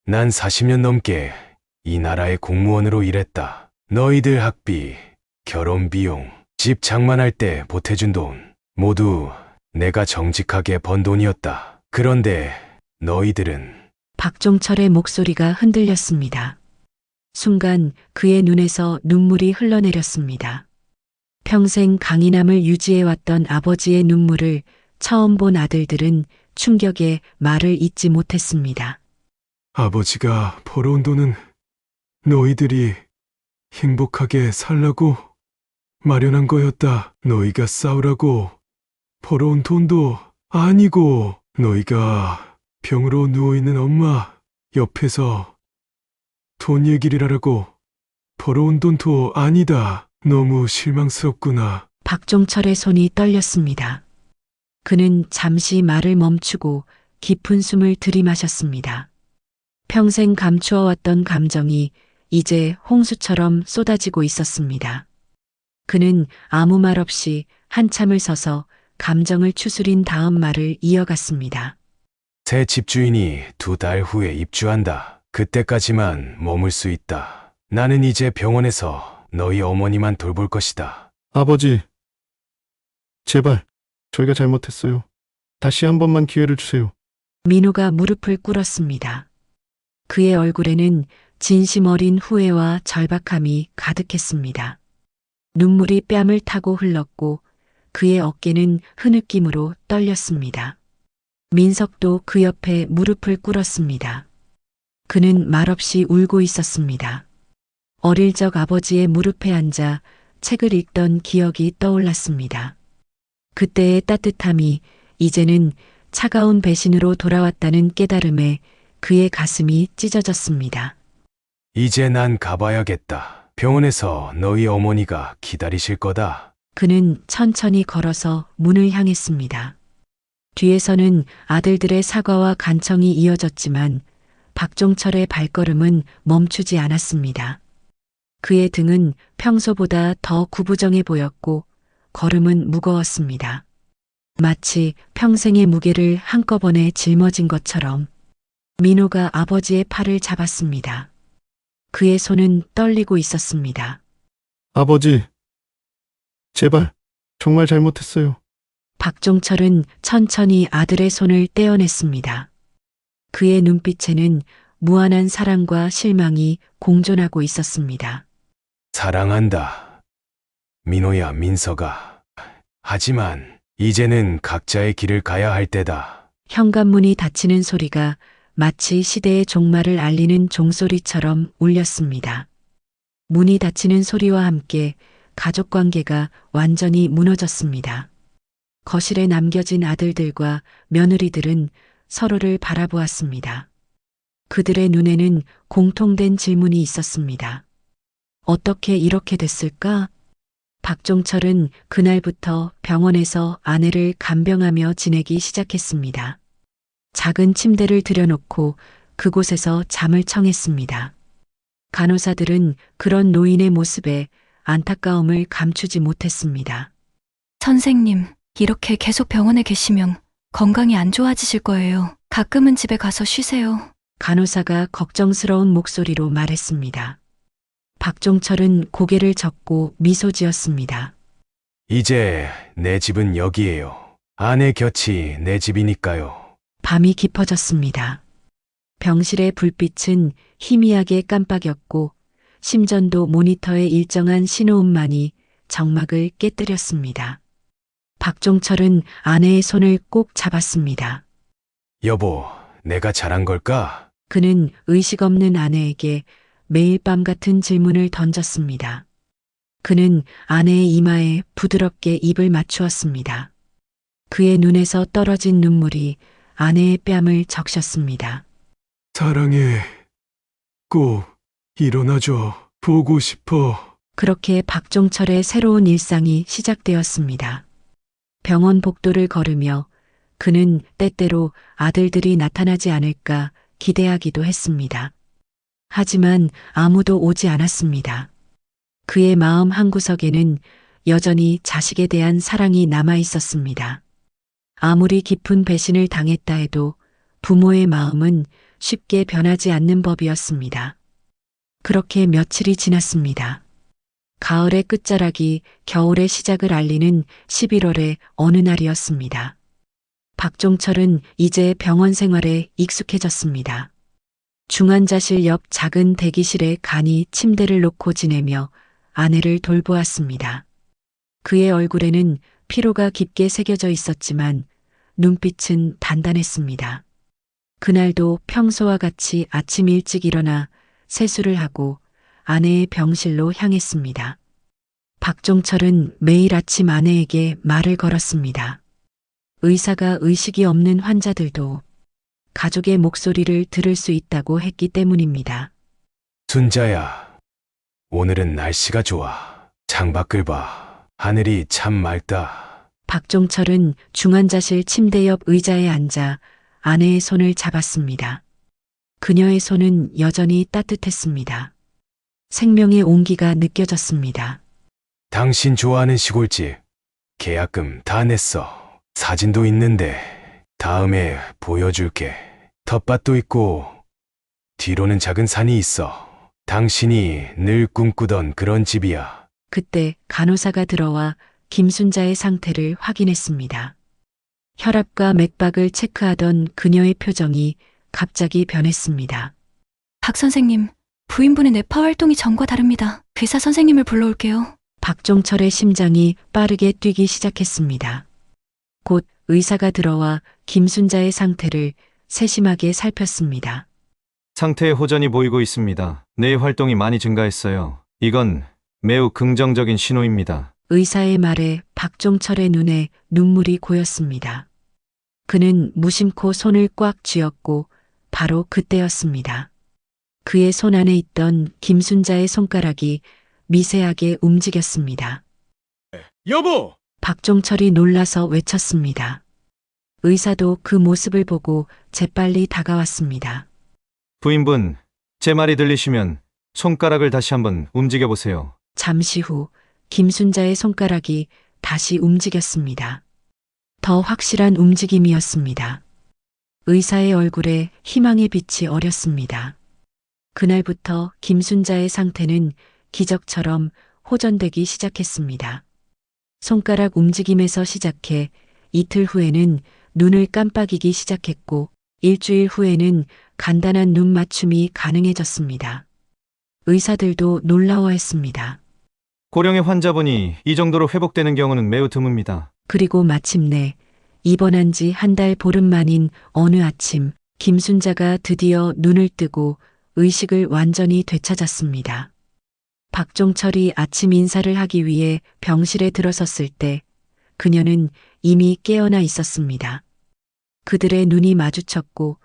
Speaker 3: 난 40년 넘게 이 나라의 공무원으로 일했다. 너희들 학비, 결혼 비용, 집 장만할 때 보태준 돈, 모두 내가 정직하게 번 돈이었다. 그런데 너희들은
Speaker 1: 박종철의 목소리가 흔들렸습니다. 순간 그의 눈에서 눈물이 흘러내렸습니다. 평생 강인함을 유지해왔던 아버지의 눈물을 처음 본 아들들은 충격에 말을 잇지 못했습니다.
Speaker 3: 아버지가 벌어온 돈은 너희들이 행복하게 살라고 마련한 거였다. 너희가 싸우라고 벌어온 돈도 아니고 너희가 병으로 누워있는 엄마 옆에서 돈 얘기를 하라고 벌어온 돈도 아니다. 너무 실망스럽구나.
Speaker 1: 박종철의 손이 떨렸습니다. 그는 잠시 말을 멈추고 깊은 숨을 들이마셨습니다. 평생 감추어왔던 감정이 이제 홍수처럼 쏟아지고 있었습니다. 그는 아무 말 없이 한참을 서서 감정을 추스린 다음 말을 이어갔습니다.
Speaker 3: 새 집주인이 2달 후에 입주한다. 그때까지만 머물 수 있다. 나는 이제 병원에서 너희 어머니만 돌볼 것이다.
Speaker 11: 아버지, 제발 저희가 잘못했어요. 다시 한 번만 기회를 주세요.
Speaker 1: 민호가 무릎을 꿇었습니다. 그의 얼굴에는 진심 어린 후회와 절박함이 가득했습니다. 눈물이 뺨을 타고 흘렀고 그의 어깨는 흐느낌으로 떨렸습니다. 민석도 그 옆에 무릎을 꿇었습니다. 그는 말없이 울고 있었습니다. 어릴 적 아버지의 무릎에 앉아 책을 읽던 기억이 떠올랐습니다. 그때의 따뜻함이 이제는 차가운 배신으로 돌아왔다는 깨달음에 그의 가슴이 찢어졌습니다.
Speaker 3: 이제 난 가봐야겠다. 병원에서 너희 어머니가 기다리실 거다.
Speaker 1: 그는 천천히 걸어서 문을 향했습니다. 뒤에서는 아들들의 사과와 간청이 이어졌지만 박종철의 발걸음은 멈추지 않았습니다. 그의 등은 평소보다 더 구부정해 보였고 걸음은 무거웠습니다. 마치 평생의 무게를 한꺼번에 짊어진 것처럼. 민호가 아버지의 팔을 잡았습니다. 그의 손은 떨리고 있었습니다.
Speaker 11: 아버지, 제발 정말 잘못했어요.
Speaker 1: 박종철은 천천히 아들의 손을 떼어냈습니다. 그의 눈빛에는 무한한 사랑과 실망이 공존하고 있었습니다.
Speaker 3: 사랑한다. 민호야, 민서가. 하지만 이제는 각자의 길을 가야 할 때다.
Speaker 1: 현관문이 닫히는 소리가 마치 시대의 종말을 알리는 종소리처럼 울렸습니다. 문이 닫히는 소리와 함께 가족 관계가 완전히 무너졌습니다. 거실에 남겨진 아들들과 며느리들은 서로를 바라보았습니다. 그들의 눈에는 공통된 질문이 있었습니다. 어떻게 이렇게 됐을까? 박종철은 그날부터 병원에서 아내를 간병하며 지내기 시작했습니다. 작은 침대를 들여놓고 그곳에서 잠을 청했습니다. 간호사들은 그런 노인의 모습에 안타까움을 감추지 못했습니다.
Speaker 9: 선생님, 이렇게 계속 병원에 계시면 건강이 안 좋아지실 거예요. 가끔은 집에 가서 쉬세요.
Speaker 1: 간호사가 걱정스러운 목소리로 말했습니다. 박종철은 고개를 젓고 미소 지었습니다.
Speaker 3: 이제 내 집은 여기예요. 아내 곁이 내 집이니까요.
Speaker 1: 밤이 깊어졌습니다. 병실의 불빛은 희미하게 깜빡였고 심전도 모니터의 일정한 신호음만이 정막을 깨뜨렸습니다. 박종철은 아내의 손을 꼭 잡았습니다.
Speaker 3: 여보, 내가 잘한 걸까?
Speaker 1: 그는 의식 없는 아내에게 매일 밤 같은 질문을 던졌습니다. 그는 아내의 이마에 부드럽게 입을 맞추었습니다. 그의 눈에서 떨어진 눈물이 아내의 뺨을 적셨습니다.
Speaker 3: 사랑해. 꼭 일어나줘. 보고 싶어.
Speaker 1: 그렇게 박종철의 새로운 일상이 시작되었습니다. 병원 복도를 걸으며 그는 때때로 아들들이 나타나지 않을까 기대하기도 했습니다. 하지만 아무도 오지 않았습니다. 그의 마음 한구석에는 여전히 자식에 대한 사랑이 남아 있었습니다. 아무리 깊은 배신을 당했다 해도 부모의 마음은 쉽게 변하지 않는 법이었습니다. 그렇게 며칠이 지났습니다. 가을의 끝자락이 겨울의 시작을 알리는 11월의 어느 날이었습니다. 박종철은 이제 병원 생활에 익숙해졌습니다. 중환자실 옆 작은 대기실에 간이 침대를 놓고 지내며 아내를 돌보았습니다. 그의 얼굴에는 피로가 깊게 새겨져 있었지만 눈빛은 단단했습니다. 그날도 평소와 같이 아침 일찍 일어나 세수를 하고 아내의 병실로 향했습니다. 박종철은 매일 아침 아내에게 말을 걸었습니다. 의사가 의식이 없는 환자들도 가족의 목소리를 들을 수 있다고 했기 때문입니다.
Speaker 3: 순자야, 오늘은 날씨가 좋아. 창밖을 봐. 하늘이 참 맑다.
Speaker 1: 박종철은 중환자실 침대 옆 의자에 앉아 아내의 손을 잡았습니다. 그녀의 손은 여전히 따뜻했습니다. 생명의 온기가 느껴졌습니다.
Speaker 3: 당신 좋아하는 시골집. 계약금 다 냈어. 사진도 있는데 다음에 보여줄게. 텃밭도 있고 뒤로는 작은 산이 있어. 당신이 늘 꿈꾸던 그런 집이야.
Speaker 1: 그때 간호사가 들어와 김순자의 상태를 확인했습니다. 혈압과 맥박을 체크하던 그녀의 표정이 갑자기 변했습니다.
Speaker 9: 박 선생님, 부인분의 뇌파 활동이 전과 다릅니다. 의사 선생님을 불러올게요.
Speaker 1: 박종철의 심장이 빠르게 뛰기 시작했습니다. 곧 의사가 들어와 김순자의 상태를 세심하게 살폈습니다.
Speaker 7: 상태에 호전이 보이고 있습니다. 뇌 활동이 많이 증가했어요. 이건 매우 긍정적인 신호입니다.
Speaker 1: 의사의 말에 박종철의 눈에 눈물이 고였습니다. 그는 무심코 손을 꽉 쥐었고 바로 그때였습니다. 그의 손 안에 있던 김순자의 손가락이 미세하게 움직였습니다.
Speaker 11: 여보!
Speaker 1: 박종철이 놀라서 외쳤습니다. 의사도 그 모습을 보고 재빨리 다가왔습니다.
Speaker 7: 부인분, 제 말이 들리시면 손가락을 다시 한번 움직여 보세요.
Speaker 1: 잠시 후 김순자의 손가락이 다시 움직였습니다. 더 확실한 움직임이었습니다. 의사의 얼굴에 희망의 빛이 어렸습니다. 그날부터 김순자의 상태는 기적처럼 호전되기 시작했습니다. 손가락 움직임에서 시작해 이틀 후에는 눈을 깜빡이기 시작했고 일주일 후에는 간단한 눈 맞춤이 가능해졌습니다. 의사들도 놀라워했습니다.
Speaker 7: 고령의 환자분이 이 정도로 회복되는 경우는 매우 드뭅니다.
Speaker 1: 그리고 마침내 입원한 지 한 달 보름 만인 어느 아침 김순자가 드디어 눈을 뜨고 의식을 완전히 되찾았습니다. 박종철이 아침 인사를 하기 위해 병실에 들어섰을 때 그녀는 이미 깨어나 있었습니다. 그들의 눈이 마주쳤고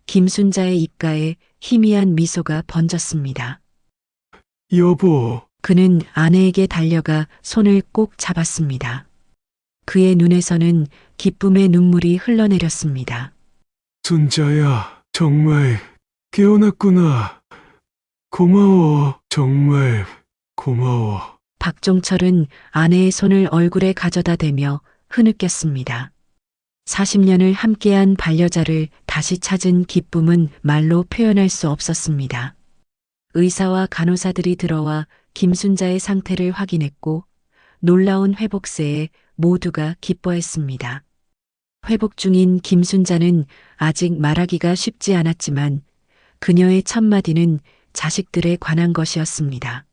Speaker 1: 김순자의 입가에 희미한 미소가 번졌습니다.
Speaker 3: 여보.
Speaker 1: 그는 아내에게 달려가 손을 꼭 잡았습니다. 그의 눈에서는 기쁨의 눈물이 흘러내렸습니다.
Speaker 3: 순자야, 정말 깨어났구나. 고마워. 정말 고마워.
Speaker 1: 박종철은 아내의 손을 얼굴에 가져다 대며 흐느꼈습니다. 40년을 함께한 반려자를 다시 찾은 기쁨은 말로 표현할 수 없었습니다. 의사와 간호사들이 들어와 김순자의 상태를 확인했고 놀라운 회복세에 모두가 기뻐했습니다. 회복 중인 김순자는 아직 말하기가 쉽지 않았지만 그녀의 첫마디는 자식들에 관한 것이었습니다.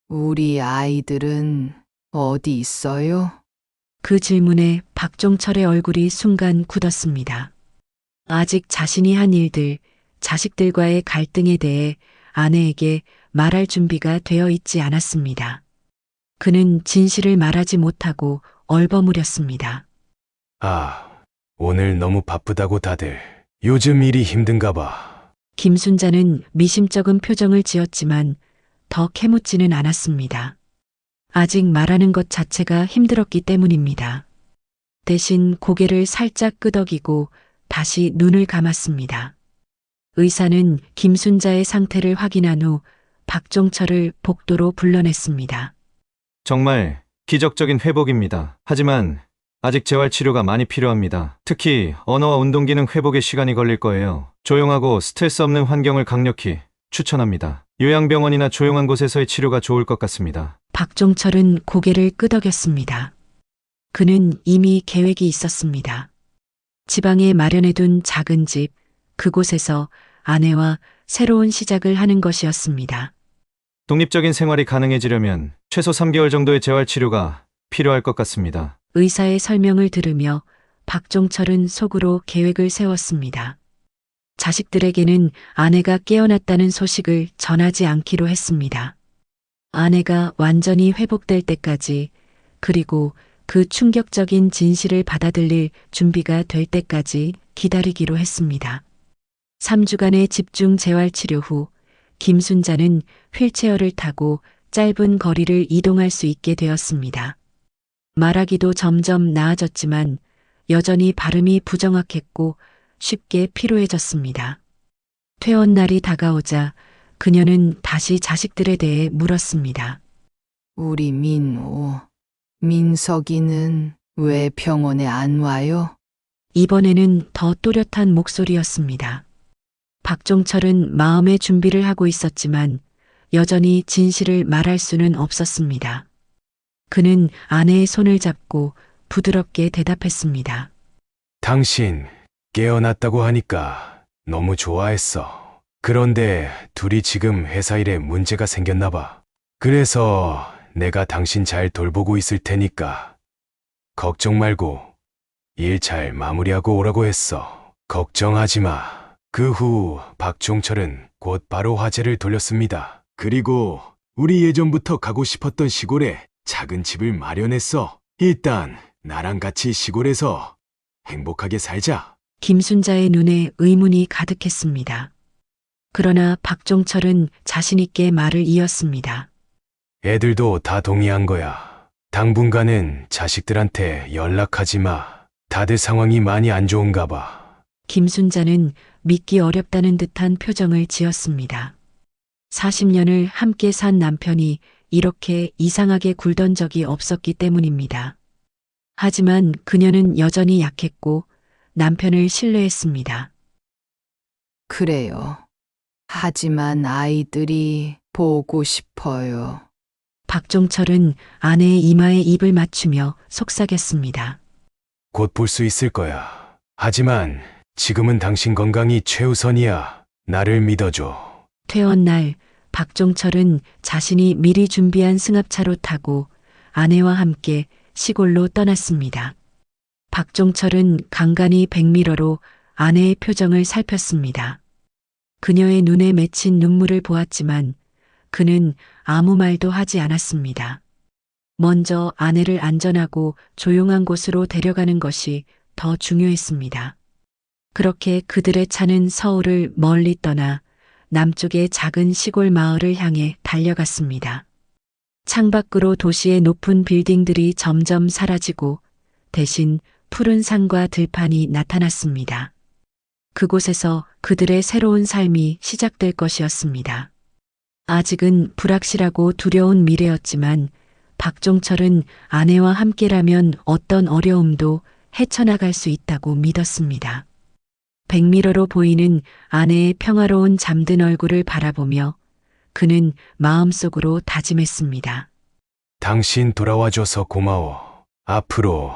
Speaker 8: 우리 아이들은 어디 있어요?
Speaker 1: 그 질문에 박종철의 얼굴이 순간 굳었습니다. 아직 자신이 한 일들, 자식들과의 갈등에 대해 아내에게 말할 준비가 되어 있지 않았습니다. 그는 진실을 말하지 못하고 얼버무렸습니다.
Speaker 3: 아, 오늘 너무 바쁘다고 다들. 요즘 일이 힘든가 봐.
Speaker 1: 김순자는 미심쩍은 표정을 지었지만 더 캐묻지는 않았습니다. 아직 말하는 것 자체가 힘들었기 때문입니다. 대신 고개를 살짝 끄덕이고 다시 눈을 감았습니다. 의사는 김순자의 상태를 확인한 후 박종철을 복도로 불러냈습니다.
Speaker 7: 정말 기적적인 회복입니다. 하지만 아직 재활 치료가 많이 필요합니다. 특히 언어와 운동 기능 회복에 시간이 걸릴 거예요. 조용하고 스트레스 없는 환경을 강력히 추천합니다. 요양병원이나 조용한 곳에서의 치료가 좋을 것 같습니다.
Speaker 1: 박종철은 고개를 끄덕였습니다. 그는 이미 계획이 있었습니다. 지방에 마련해둔 작은 집, 그곳에서 아내와 새로운 시작을 하는 것이었습니다.
Speaker 7: 독립적인 생활이 가능해지려면 최소 3개월 정도의 재활 치료가 필요할 것 같습니다.
Speaker 1: 의사의 설명을 들으며 박종철은 속으로 계획을 세웠습니다. 자식들에게는 아내가 깨어났다는 소식을 전하지 않기로 했습니다. 아내가 완전히 회복될 때까지, 그리고 그 충격적인 진실을 받아들일 준비가 될 때까지 기다리기로 했습니다. 3주간의 집중 재활 치료 후 김순자는 휠체어를 타고 짧은 거리를 이동할 수 있게 되었습니다. 말하기도 점점 나아졌지만 여전히 발음이 부정확했고 쉽게 피로해졌습니다. 퇴원 날이 다가오자 그녀는 다시 자식들에 대해 물었습니다.
Speaker 8: 우리 민호, 민석이는 왜 병원에 안 와요?
Speaker 1: 이번에는 더 또렷한 목소리였습니다. 박종철은 마음의 준비를 하고 있었지만 여전히 진실을 말할 수는 없었습니다. 그는 아내의 손을 잡고 부드럽게 대답했습니다.
Speaker 3: 당신 깨어났다고 하니까 너무 좋아했어. 그런데 둘이 지금 회사 일에 문제가 생겼나 봐. 그래서 내가 당신 잘 돌보고 있을 테니까 걱정 말고 일 잘 마무리하고 오라고 했어. 걱정하지 마. 그 후 박종철은 곧 바로 화제를 돌렸습니다. 그리고 우리 예전부터 가고 싶었던 시골에 작은 집을 마련했어. 일단 나랑 같이 시골에서 행복하게 살자.
Speaker 1: 김순자의 눈에 의문이 가득했습니다. 그러나 박종철은 자신 있게 말을 이었습니다.
Speaker 3: 애들도 다 동의한 거야. 당분간은 자식들한테 연락하지 마. 다들 상황이 많이 안 좋은가 봐.
Speaker 1: 김순자는 믿기 어렵다는 듯한 표정을 지었습니다. 40년을 함께 산 남편이 이렇게 이상하게 굴던 적이 없었기 때문입니다. 하지만 그녀는 여전히 약했고 남편을 신뢰했습니다.
Speaker 8: 그래요. 하지만 아이들이 보고 싶어요.
Speaker 1: 박종철은 아내의 이마에 입을 맞추며 속삭였습니다.
Speaker 3: 곧 볼 수 있을 거야. 하지만 지금은 당신 건강이 최우선이야. 나를 믿어줘.
Speaker 1: 퇴원 날 박종철은 자신이 미리 준비한 승합차로 타고 아내와 함께 시골로 떠났습니다. 박종철은 간간히 백미러로 아내의 표정을 살폈습니다. 그녀의 눈에 맺힌 눈물을 보았지만 그는 아무 말도 하지 않았습니다. 먼저 아내를 안전하고 조용한 곳으로 데려가는 것이 더 중요했습니다. 그렇게 그들의 차는 서울을 멀리 떠나 남쪽의 작은 시골 마을을 향해 달려갔습니다. 창밖으로 도시의 높은 빌딩들이 점점 사라지고 대신 푸른 산과 들판이 나타났습니다. 그곳에서 그들의 새로운 삶이 시작될 것이었습니다. 아직은 불확실하고 두려운 미래였지만 박종철은 아내와 함께라면 어떤 어려움도 헤쳐나갈 수 있다고 믿었습니다. 백미러로 보이는 아내의 평화로운 잠든 얼굴을 바라보며 그는 마음속으로 다짐했습니다.
Speaker 3: 당신 돌아와줘서 고마워. 앞으로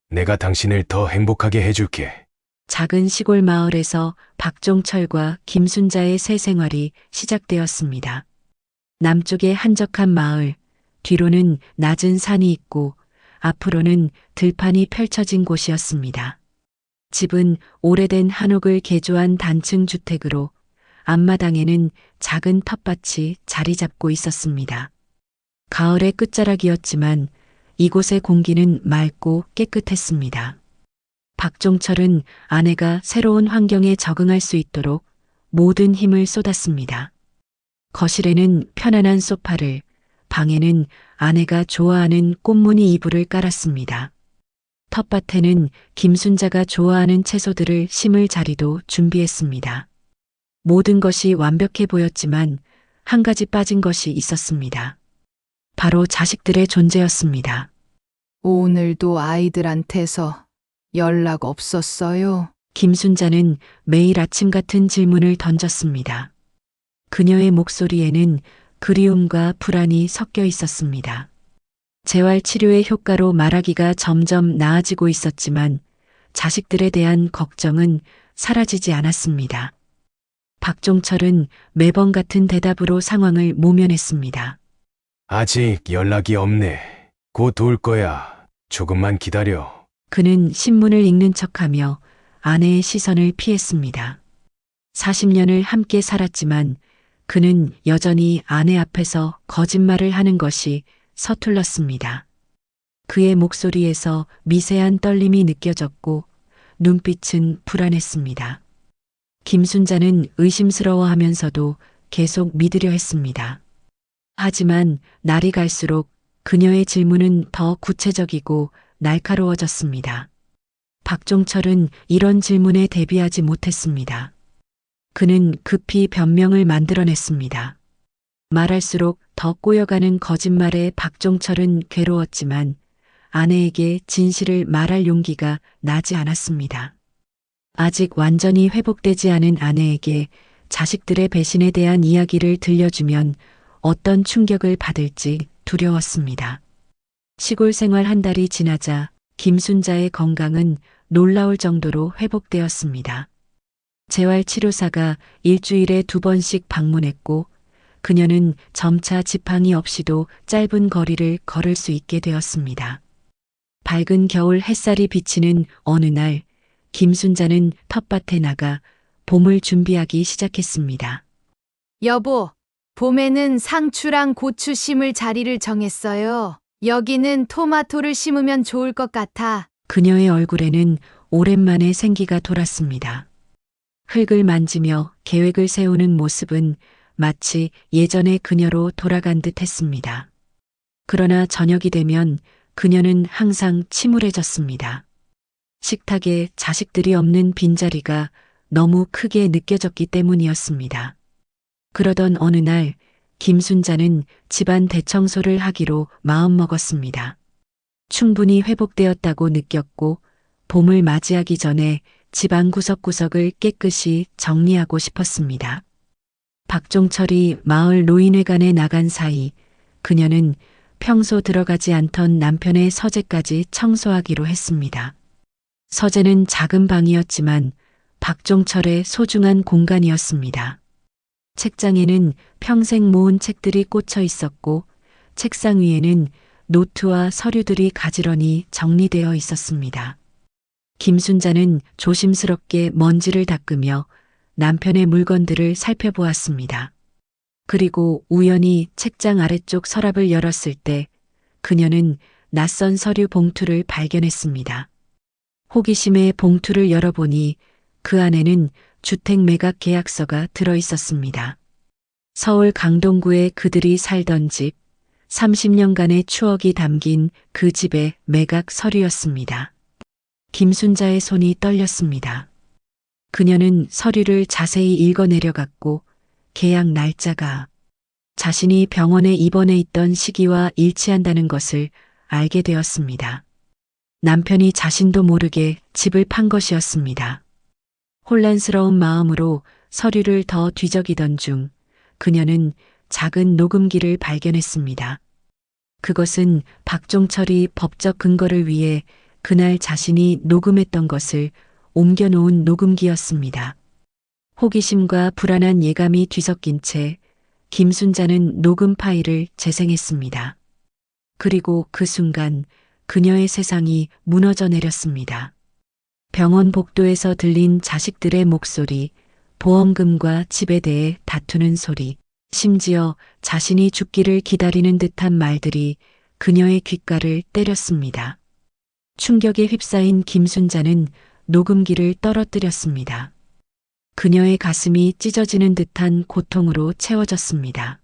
Speaker 3: 내가 당신을 더 행복하게 해줄게.
Speaker 1: 작은 시골 마을에서 박종철과 김순자의 새 생활이 시작되었습니다. 남쪽에 한적한 마을, 뒤로는 낮은 산이 있고 앞으로는 들판이 펼쳐진 곳이었습니다. 집은 오래된 한옥을 개조한 단층 주택으로 앞마당에는 작은 텃밭이 자리 잡고 있었습니다. 가을의 끝자락이었지만 이곳의 공기는 맑고 깨끗했습니다. 박종철은 아내가 새로운 환경에 적응할 수 있도록 모든 힘을 쏟았습니다. 거실에는 편안한 소파를, 방에는 아내가 좋아하는 꽃무늬 이불을 깔았습니다. 텃밭에는 김순자가 좋아하는 채소들을 심을 자리도 준비했습니다. 모든 것이 완벽해 보였지만 한 가지 빠진 것이 있었습니다. 바로 자식들의 존재였습니다.
Speaker 8: 오늘도 아이들한테서 연락 없었어요.
Speaker 1: 김순자는 매일 아침 같은 질문을 던졌습니다. 그녀의 목소리에는 그리움과 불안이 섞여 있었습니다. 재활 치료의 효과로 말하기가 점점 나아지고 있었지만 자식들에 대한 걱정은 사라지지 않았습니다. 박종철은 매번 같은 대답으로 상황을 모면했습니다.
Speaker 3: 아직 연락이 없네. 곧 올 거야. 조금만 기다려.
Speaker 1: 그는 신문을 읽는 척하며 아내의 시선을 피했습니다. 40년을 함께 살았지만 그는 여전히 아내 앞에서 거짓말을 하는 것이 서툴렀습니다. 그의 목소리에서 미세한 떨림이 느껴졌고 눈빛은 불안했습니다. 김순자는 의심스러워하면서도 계속 믿으려 했습니다. 하지만 날이 갈수록 그녀의 질문은 더 구체적이고 날카로워졌습니다. 박종철은 이런 질문에 대비하지 못했습니다. 그는 급히 변명을 만들어냈습니다. 말할수록 더 꼬여가는 거짓말에 박종철은 괴로웠지만 아내에게 진실을 말할 용기가 나지 않았습니다. 아직 완전히 회복되지 않은 아내에게 자식들의 배신에 대한 이야기를 들려주면 어떤 충격을 받을지 두려웠습니다. 시골 생활 한 달이 지나자 김순자의 건강은 놀라울 정도로 회복되었습니다. 재활치료사가 일주일에 2번씩 방문했고 그녀는 점차 지팡이 없이도 짧은 거리를 걸을 수 있게 되었습니다. 밝은 겨울 햇살이 비치는 어느 날 김순자는 텃밭에 나가 봄을 준비하기 시작했습니다.
Speaker 2: 여보, 봄에는 상추랑 고추 심을 자리를 정했어요. 여기는 토마토를 심으면 좋을 것 같아.
Speaker 1: 그녀의 얼굴에는 오랜만에 생기가 돌았습니다. 흙을 만지며 계획을 세우는 모습은 마치 예전의 그녀로 돌아간 듯 했습니다. 그러나 저녁이 되면 그녀는 항상 침울해졌습니다. 식탁에 자식들이 없는 빈자리가 너무 크게 느껴졌기 때문이었습니다. 그러던 어느 날 김순자는 집안 대청소를 하기로 마음먹었습니다. 충분히 회복되었다고 느꼈고 봄을 맞이하기 전에 집안 구석구석을 깨끗이 정리하고 싶었습니다. 박종철이 마을 노인회관에 나간 사이 그녀는 평소 들어가지 않던 남편의 서재까지 청소하기로 했습니다. 서재는 작은 방이었지만 박종철의 소중한 공간이었습니다. 책장에는 평생 모은 책들이 꽂혀 있었고 책상 위에는 노트와 서류들이 가지런히 정리되어 있었습니다. 김순자는 조심스럽게 먼지를 닦으며 남편의 물건들을 살펴보았습니다. 그리고 우연히 책장 아래쪽 서랍을 열었을 때 그녀는 낯선 서류 봉투를 발견했습니다. 호기심에 봉투를 열어보니 그 안에는 주택 매각 계약서가 들어 있었습니다. 서울 강동구에 그들이 살던 집, 30년간의 추억이 담긴 그 집의 매각 서류였습니다. 김순자의 손이 떨렸습니다. 그녀는 서류를 자세히 읽어내려갔고 계약 날짜가 자신이 병원에 입원해 있던 시기와 일치한다는 것을 알게 되었습니다. 남편이 자신도 모르게 집을 판 것이었습니다. 혼란스러운 마음으로 서류를 더 뒤적이던 중 그녀는 작은 녹음기를 발견했습니다. 그것은 박종철이 법적 근거를 위해 그날 자신이 녹음했던 것을 옮겨놓은 녹음기였습니다. 호기심과 불안한 예감이 뒤섞인 채 김순자는 녹음 파일을 재생했습니다. 그리고 그 순간 그녀의 세상이 무너져 내렸습니다. 병원 복도에서 들린 자식들의 목소리, 보험금과 집에 대해 다투는 소리, 심지어 자신이 죽기를 기다리는 듯한 말들이 그녀의 귓가를 때렸습니다. 충격에 휩싸인 김순자는 녹음기를 떨어뜨렸습니다. 그녀의 가슴이 찢어지는 듯한 고통으로 채워졌습니다.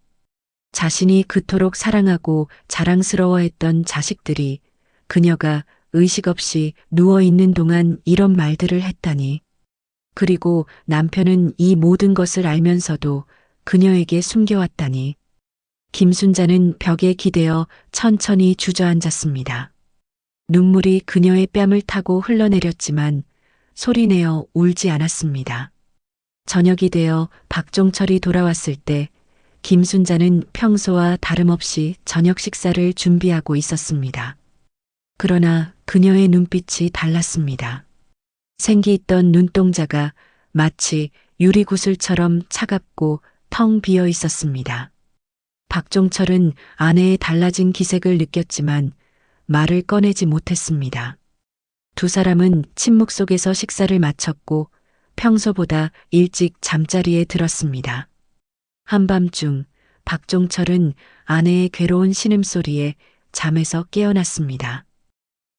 Speaker 1: 자신이 그토록 사랑하고 자랑스러워했던 자식들이 그녀가 의식 없이 누워있는 동안 이런 말들을 했다니. 그리고 남편은 이 모든 것을 알면서도 그녀에게 숨겨왔다니. 김순자는 벽에 기대어 천천히 주저앉았습니다. 눈물이 그녀의 뺨을 타고 흘러내렸지만 소리내어 울지 않았습니다. 저녁이 되어 박종철이 돌아왔을 때 김순자는 평소와 다름없이 저녁 식사를 준비하고 있었습니다. 그러나 그녀의 눈빛이 달랐습니다. 생기 있던 눈동자가 마치 유리구슬처럼 차갑고 텅 비어 있었습니다. 박종철은 아내의 달라진 기색을 느꼈지만 말을 꺼내지 못했습니다. 두 사람은 침묵 속에서 식사를 마쳤고 평소보다 일찍 잠자리에 들었습니다. 한밤중 박종철은 아내의 괴로운 신음소리에 잠에서 깨어났습니다.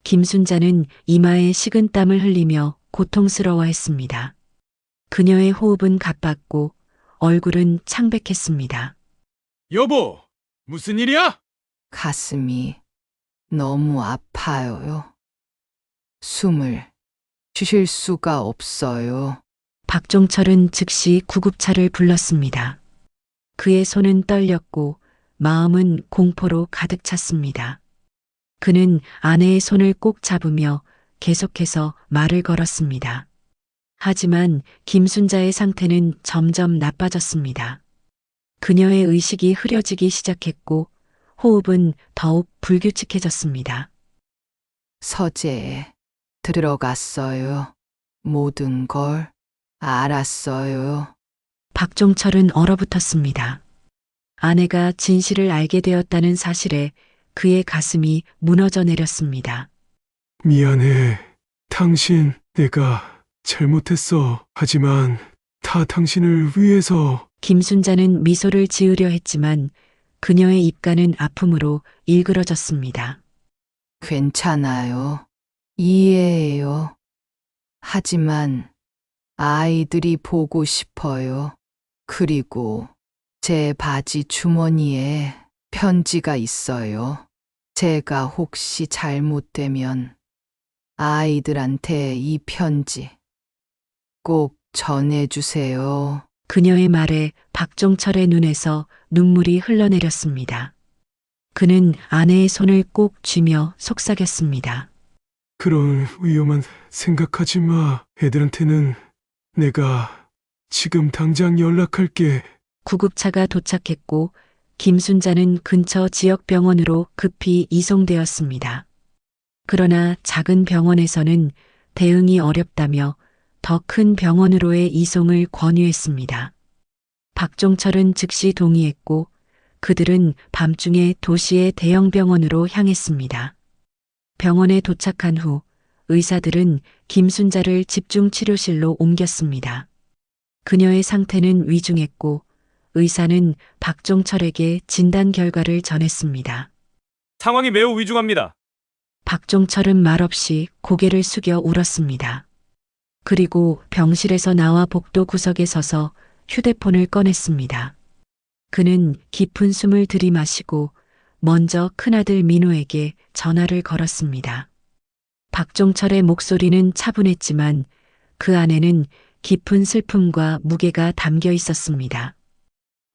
Speaker 1: 김순자는 이마에 식은 땀을 흘리며 고통스러워했습니다. 그녀의 호흡은 가빴고 얼굴은 창백했습니다.
Speaker 3: 여보, 무슨 일이야?
Speaker 8: 가슴이 너무 아파요. 숨을 쉬실 수가 없어요.
Speaker 1: 박종철은 즉시 구급차를 불렀습니다. 그의 손은 떨렸고 마음은 공포로 가득 찼습니다. 그는 아내의 손을 꼭 잡으며 계속해서 말을 걸었습니다. 하지만 김순자의 상태는 점점 나빠졌습니다. 그녀의 의식이 흐려지기 시작했고 호흡은 더욱 불규칙해졌습니다.
Speaker 8: 서재에 들어갔어요. 모든 걸 알았어요.
Speaker 1: 박종철은 얼어붙었습니다. 아내가 진실을 알게 되었다는 사실에 그의 가슴이 무너져 내렸습니다.
Speaker 3: 미안해. 당신, 내가 잘못했어. 하지만 다 당신을 위해서.
Speaker 1: 김순자는 미소를 지으려 했지만 그녀의 입가는 아픔으로 일그러졌습니다.
Speaker 8: 괜찮아요. 이해해요. 하지만 아이들이 보고 싶어요. 그리고 제 바지 주머니에 편지가 있어요. 제가 혹시 잘못되면 아이들한테 이 편지 꼭 전해주세요.
Speaker 1: 그녀의 말에 박종철의 눈에서 눈물이 흘러내렸습니다. 그는 아내의 손을 꼭 쥐며 속삭였습니다.
Speaker 3: 그런 위험한 생각하지 마. 애들한테는 내가 지금 당장 연락할게.
Speaker 1: 구급차가 도착했고 김순자는 근처 지역병원으로 급히 이송되었습니다. 그러나 작은 병원에서는 대응이 어렵다며 더 큰 병원으로의 이송을 권유했습니다. 박종철은 즉시 동의했고 그들은 밤중에 도시의 대형 병원으로 향했습니다. 병원에 도착한 후 의사들은 김순자를 집중치료실로 옮겼습니다. 그녀의 상태는 위중했고 의사는 박종철에게 진단 결과를 전했습니다.
Speaker 3: 상황이 매우 위중합니다.
Speaker 1: 박종철은 말없이 고개를 숙여 울었습니다. 그리고 병실에서 나와 복도 구석에 서서 휴대폰을 꺼냈습니다. 그는 깊은 숨을 들이마시고 먼저 큰아들 민호에게 전화를 걸었습니다. 박종철의 목소리는 차분했지만 그 안에는 깊은 슬픔과 무게가 담겨 있었습니다.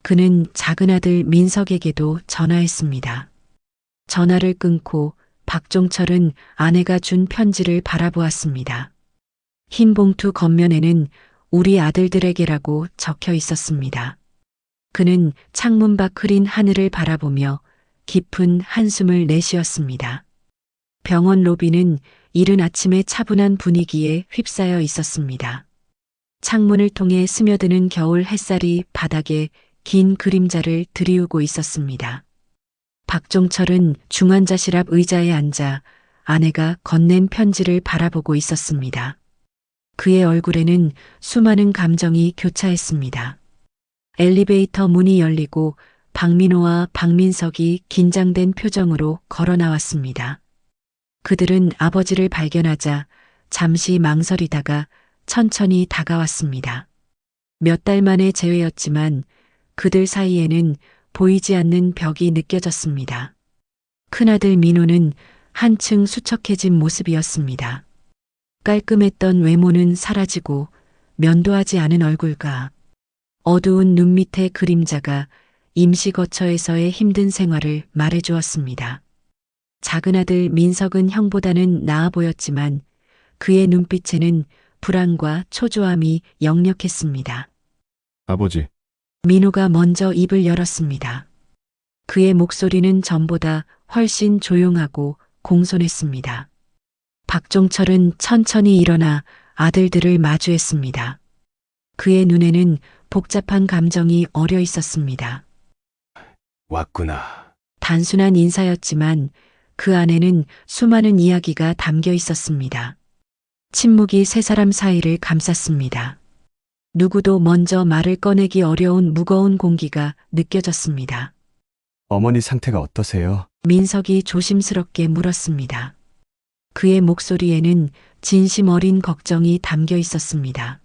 Speaker 1: 그는 작은 아들 민석에게도 전화했습니다. 전화를 끊고 박종철은 아내가 준 편지를 바라보았습니다. 흰 봉투 겉면에는 우리 아들들에게라고 적혀 있었습니다. 그는 창문 밖 흐린 하늘을 바라보며 깊은 한숨을 내쉬었습니다. 병원 로비는 이른 아침의 차분한 분위기에 휩싸여 있었습니다. 창문을 통해 스며드는 겨울 햇살이 바닥에 긴 그림자를 드리우고 있었습니다. 박종철은 중환자실 앞 의자에 앉아 아내가 건넨 편지를 바라보고 있었습니다. 그의 얼굴에는 수많은 감정이 교차했습니다. 엘리베이터 문이 열리고 박민호와 박민석이 긴장된 표정으로 걸어 나왔습니다. 그들은 아버지를 발견하자 잠시 망설이다가 천천히 다가왔습니다. 몇 달 만의 재회였지만 그들 사이에는 보이지 않는 벽이 느껴졌습니다. 큰아들 민호는 한층 수척해진 모습이었습니다. 깔끔했던 외모는 사라지고 면도하지 않은 얼굴과 어두운 눈 밑의 그림자가 임시거처에서의 힘든 생활을 말해주었습니다. 작은 아들 민석은 형보다는 나아 보였지만 그의 눈빛에는 불안과 초조함이 역력했습니다.
Speaker 11: 아버지,
Speaker 1: 민호가 먼저 입을 열었습니다. 그의 목소리는 전보다 훨씬 조용하고 공손했습니다. 박종철은 천천히 일어나 아들들을 마주했습니다. 그의 눈에는 복잡한 감정이 어려 있었습니다.
Speaker 3: 왔구나.
Speaker 1: 단순한 인사였지만 그 안에는 수많은 이야기가 담겨 있었습니다. 침묵이 세 사람 사이를 감쌌습니다. 누구도 먼저 말을 꺼내기 어려운 무거운 공기가 느껴졌습니다.
Speaker 6: 어머니 상태가 어떠세요?
Speaker 1: 민석이 조심스럽게 물었습니다. 그의 목소리에는 진심 어린 걱정이 담겨 있었습니다.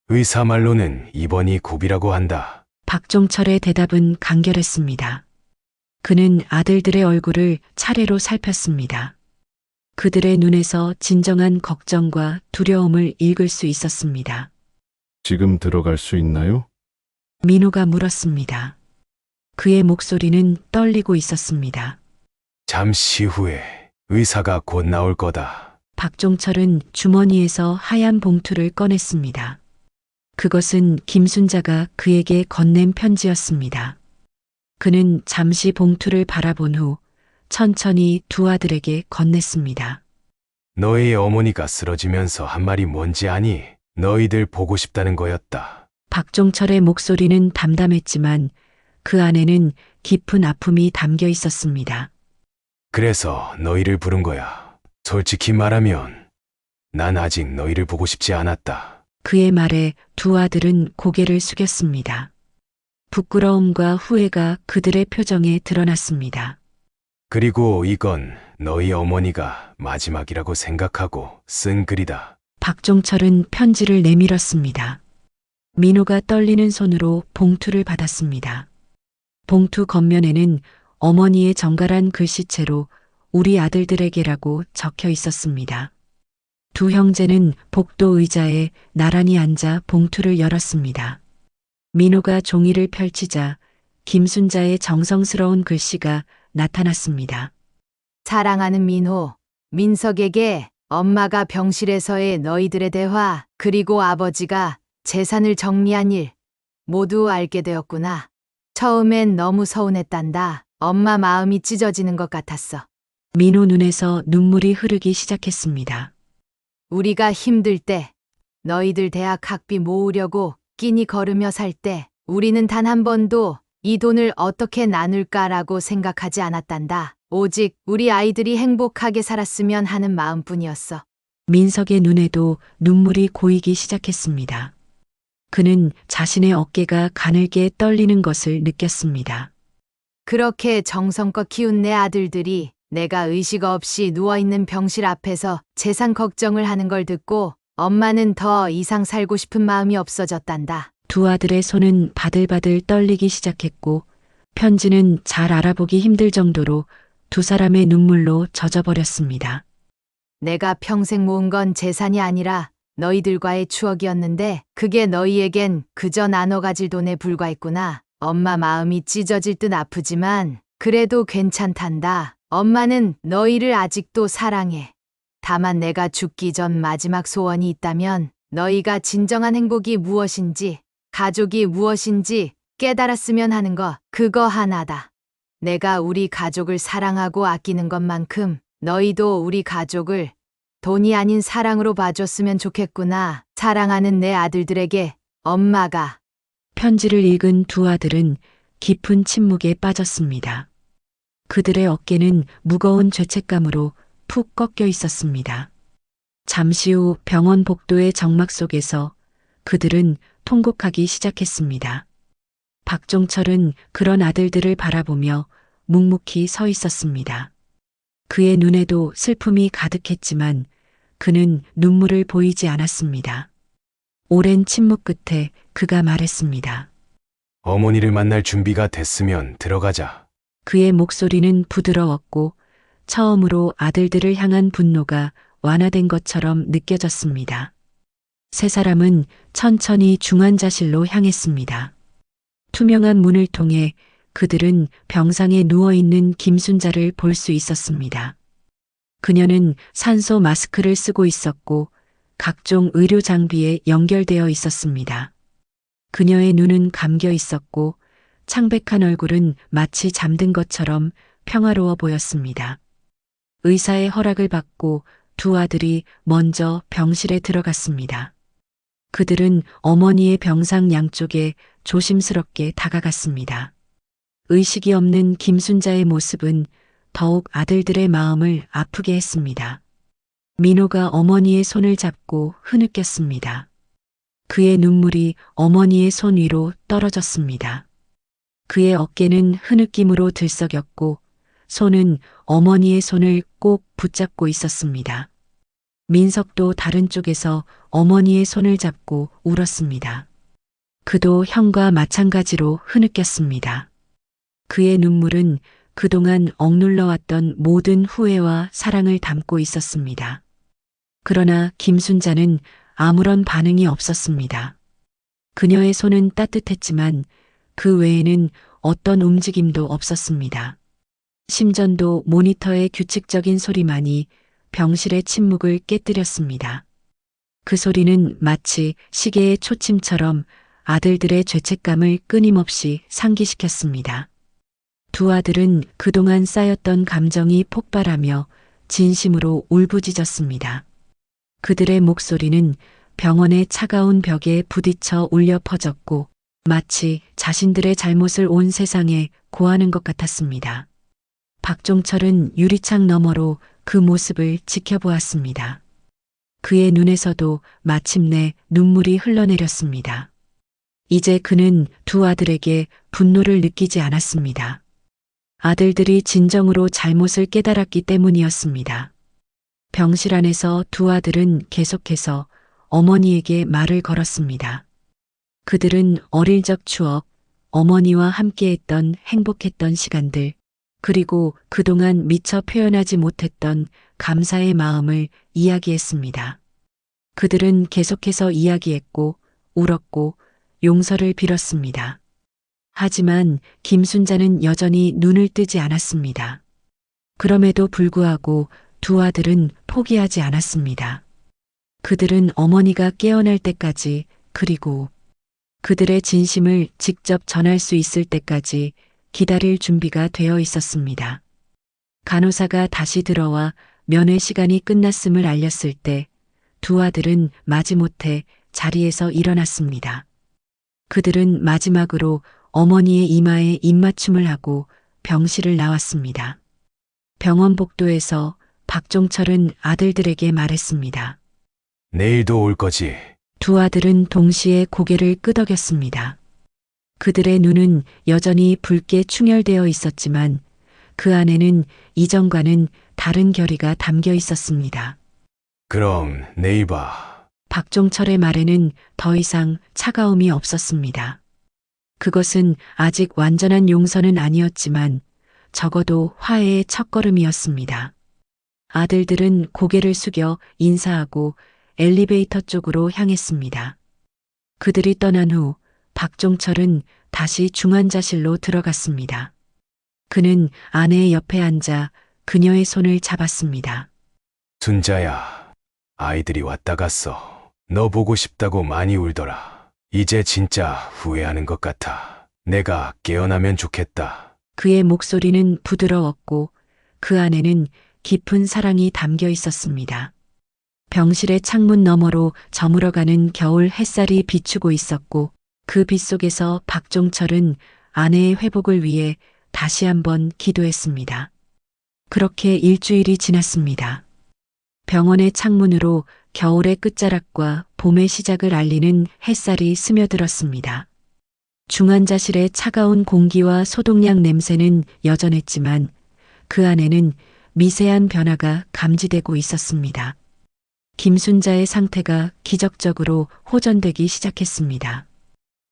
Speaker 3: 의사 말로는 입원이 고비라고 한다.
Speaker 1: 박종철의 대답은 간결했습니다. 그는 아들들의 얼굴을 차례로 살폈습니다. 그들의 눈에서 진정한 걱정과 두려움을 읽을 수 있었습니다.
Speaker 11: 지금 들어갈 수 있나요?
Speaker 1: 민호가 물었습니다. 그의 목소리는 떨리고 있었습니다.
Speaker 3: 잠시 후에 의사가 곧 나올 거다.
Speaker 1: 박종철은 주머니에서 하얀 봉투를 꺼냈습니다. 그것은 김순자가 그에게 건넨 편지였습니다. 그는 잠시 봉투를 바라본 후 천천히 두 아들에게 건넸습니다.
Speaker 3: 너희 어머니가 쓰러지면서 한 말이 뭔지 아니? 너희들 보고 싶다는 거였다.
Speaker 1: 박종철의 목소리는 담담했지만 그 안에는 깊은 아픔이 담겨 있었습니다.
Speaker 3: 그래서 너희를 부른 거야. 솔직히 말하면 난 아직 너희를 보고 싶지 않았다.
Speaker 1: 그의 말에 두 아들은 고개를 숙였습니다. 부끄러움과 후회가 그들의 표정에 드러났습니다.
Speaker 3: 그리고 이건 너희 어머니가 마지막이라고 생각하고 쓴 글이다.
Speaker 1: 박종철은 편지를 내밀었습니다. 민호가 떨리는 손으로 봉투를 받았습니다. 봉투 겉면에는 어머니의 정갈한 글씨체로 우리 아들들에게라고 적혀 있었습니다. 두 형제는 복도 의자에 나란히 앉아 봉투를 열었습니다. 민호가 종이를 펼치자 김순자의 정성스러운 글씨가 나타났습니다.
Speaker 2: 사랑하는 민호, 민석에게 엄마가 병실에서의 너희들의 대화, 그리고 아버지가 재산을 정리한 일 모두 알게 되었구나. 처음엔 너무 서운했단다. 엄마 마음이 찢어지는 것 같았어.
Speaker 1: 민호 눈에서 눈물이 흐르기 시작했습니다.
Speaker 2: 우리가 힘들 때, 너희들 대학 학비 모으려고 끼니 걸으며 살 때, 우리는 단 한 번도 이 돈을 어떻게 나눌까라고 생각하지 않았단다. 오직 우리 아이들이 행복하게 살았으면 하는 마음뿐이었어.
Speaker 1: 민석의 눈에도 눈물이 고이기 시작했습니다. 그는 자신의 어깨가 가늘게 떨리는 것을 느꼈습니다.
Speaker 2: 그렇게 정성껏 키운 내 아들들이 내가 의식 없이 누워있는 병실 앞에서 재산 걱정을 하는 걸 듣고 엄마는 더 이상 살고 싶은 마음이 없어졌단다.
Speaker 1: 두 아들의 손은 바들바들 떨리기 시작했고 편지는 잘 알아보기 힘들 정도로 두 사람의 눈물로 젖어버렸습니다.
Speaker 2: 내가 평생 모은 건 재산이 아니라 너희들과의 추억이었는데 그게 너희에겐 그저 나눠 가질 돈에 불과했구나. 엄마 마음이 찢어질 듯 아프지만 그래도 괜찮단다. 엄마는 너희를 아직도 사랑해. 다만 내가 죽기 전 마지막 소원이 있다면 너희가 진정한 행복이 무엇인지, 가족이 무엇인지 깨달았으면 하는 거, 그거 하나다. 내가 우리 가족을 사랑하고 아끼는 것만큼 너희도 우리 가족을 돈이 아닌 사랑으로 봐줬으면 좋겠구나. 사랑하는 내 아들들에게 엄마가.
Speaker 1: 편지를 읽은 두 아들은 깊은 침묵에 빠졌습니다. 그들의 어깨는 무거운 죄책감으로 푹 꺾여 있었습니다. 잠시 후 병원 복도의 정막 속에서 그들은 통곡하기 시작했습니다. 박종철은 그런 아들들을 바라보며 묵묵히 서 있었습니다. 그의 눈에도 슬픔이 가득했지만 그는 눈물을 보이지 않았습니다. 오랜 침묵 끝에 그가 말했습니다.
Speaker 3: 어머니를 만날 준비가 됐으면 들어가자.
Speaker 1: 그의 목소리는 부드러웠고 처음으로 아들들을 향한 분노가 완화된 것처럼 느껴졌습니다. 세 사람은 천천히 중환자실로 향했습니다. 투명한 문을 통해 그들은 병상에 누워있는 김순자를 볼 수 있었습니다. 그녀는 산소 마스크를 쓰고 있었고 각종 의료 장비에 연결되어 있었습니다. 그녀의 눈은 감겨 있었고 창백한 얼굴은 마치 잠든 것처럼 평화로워 보였습니다. 의사의 허락을 받고 두 아들이 먼저 병실에 들어갔습니다. 그들은 어머니의 병상 양쪽에 조심스럽게 다가갔습니다. 의식이 없는 김순자의 모습은 더욱 아들들의 마음을 아프게 했습니다. 민호가 어머니의 손을 잡고 흐느꼈습니다. 그의 눈물이 어머니의 손 위로 떨어졌습니다. 그의 어깨는 흐느낌으로 들썩였고 손은 어머니의 손을 꼭 붙잡고 있었습니다. 민석도 다른 쪽에서 어머니의 손을 잡고 울었습니다. 그도 형과 마찬가지로 흐느꼈습니다. 그의 눈물은 그동안 억눌러왔던 모든 후회와 사랑을 담고 있었습니다. 그러나 김순자는 아무런 반응이 없었습니다. 그녀의 손은 따뜻했지만 그 외에는 어떤 움직임도 없었습니다. 심전도 모니터의 규칙적인 소리만이 병실의 침묵을 깨뜨렸습니다. 그 소리는 마치 시계의 초침처럼 아들들의 죄책감을 끊임없이 상기시켰습니다. 두 아들은 그동안 쌓였던 감정이 폭발하며 진심으로 울부짖었습니다. 그들의 목소리는 병원의 차가운 벽에 부딪혀 울려 퍼졌고 마치 자신들의 잘못을 온 세상에 고하는 것 같았습니다. 박종철은 유리창 너머로 그 모습을 지켜보았습니다. 그의 눈에서도 마침내 눈물이 흘러내렸습니다. 이제 그는 두 아들에게 분노를 느끼지 않았습니다. 아들들이 진정으로 잘못을 깨달았기 때문이었습니다. 병실 안에서 두 아들은 계속해서 어머니에게 말을 걸었습니다. 그들은 어릴 적 추억, 어머니와 함께했던 행복했던 시간들, 그리고 그동안 미처 표현하지 못했던 감사의 마음을 이야기했습니다. 그들은 계속해서 이야기했고 울었고 용서를 빌었습니다. 하지만 김순자는 여전히 눈을 뜨지 않았습니다. 그럼에도 불구하고 두 아들은 포기하지 않았습니다. 그들은 어머니가 깨어날 때까지 그리고 그들의 진심을 직접 전할 수 있을 때까지 기다릴 준비가 되어 있었습니다. 간호사가 다시 들어와 면회 시간이 끝났음을 알렸을 때 두 아들은 마지못해 자리에서 일어났습니다. 그들은 마지막으로 어머니의 이마에 입맞춤을 하고 병실을 나왔습니다. 병원 복도에서 박종철은 아들들에게 말했습니다.
Speaker 3: 내일도 올 거지.
Speaker 1: 두 아들은 동시에 고개를 끄덕였습니다. 그들의 눈은 여전히 붉게 충혈되어 있었지만 그 안에는 이전과는 다른 결의가 담겨 있었습니다.
Speaker 3: 그럼 내일 봐.
Speaker 1: 박종철의 말에는 더 이상 차가움이 없었습니다. 그것은 아직 완전한 용서는 아니었지만 적어도 화해의 첫걸음이었습니다. 아들들은 고개를 숙여 인사하고 엘리베이터 쪽으로 향했습니다. 그들이 떠난 후 박종철은 다시 중환자실로 들어갔습니다. 그는 아내의 옆에 앉아 그녀의 손을 잡았습니다.
Speaker 3: 순자야, 아이들이 왔다 갔어. 너 보고 싶다고 많이 울더라. 이제 진짜 후회하는 것 같아. 내가 깨어나면 좋겠다.
Speaker 1: 그의 목소리는 부드러웠고 그 안에는 깊은 사랑이 담겨 있었습니다. 병실의 창문 너머로 저물어가는 겨울 햇살이 비추고 있었고 그 빛 속에서 박종철은 아내의 회복을 위해 다시 한번 기도했습니다. 그렇게 일주일이 지났습니다. 병원의 창문으로 겨울의 끝자락과 봄의 시작을 알리는 햇살이 스며들었습니다. 중환자실의 차가운 공기와 소독약 냄새는 여전했지만 그 안에는 미세한 변화가 감지되고 있었습니다. 김순자의 상태가 기적적으로 호전되기 시작했습니다.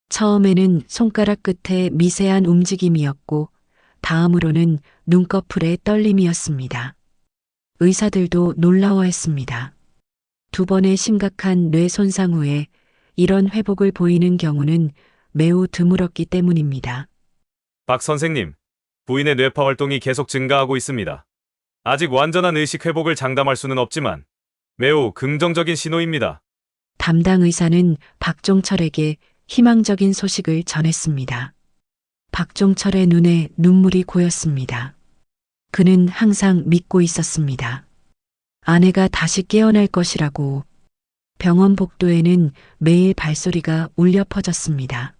Speaker 1: 처음에는 손가락 끝에 미세한 움직임이었고 다음으로는 눈꺼풀의 떨림이었습니다. 의사들도 놀라워했습니다. 2번의 심각한 뇌 손상 후에 이런 회복을 보이는 경우는 매우 드물었기 때문입니다.
Speaker 12: 박 선생님, 부인의 뇌파 활동이 계속 증가하고 있습니다. 아직 완전한 의식 회복을 장담할 수는 없지만 매우 긍정적인 신호입니다.
Speaker 1: 담당 의사는 박종철에게 희망적인 소식을 전했습니다. 박종철의 눈에 눈물이 고였습니다. 그는 항상 믿고 있었습니다. 아내가 다시 깨어날 것이라고. 병원 복도에는 매일 발소리가 울려 퍼졌습니다.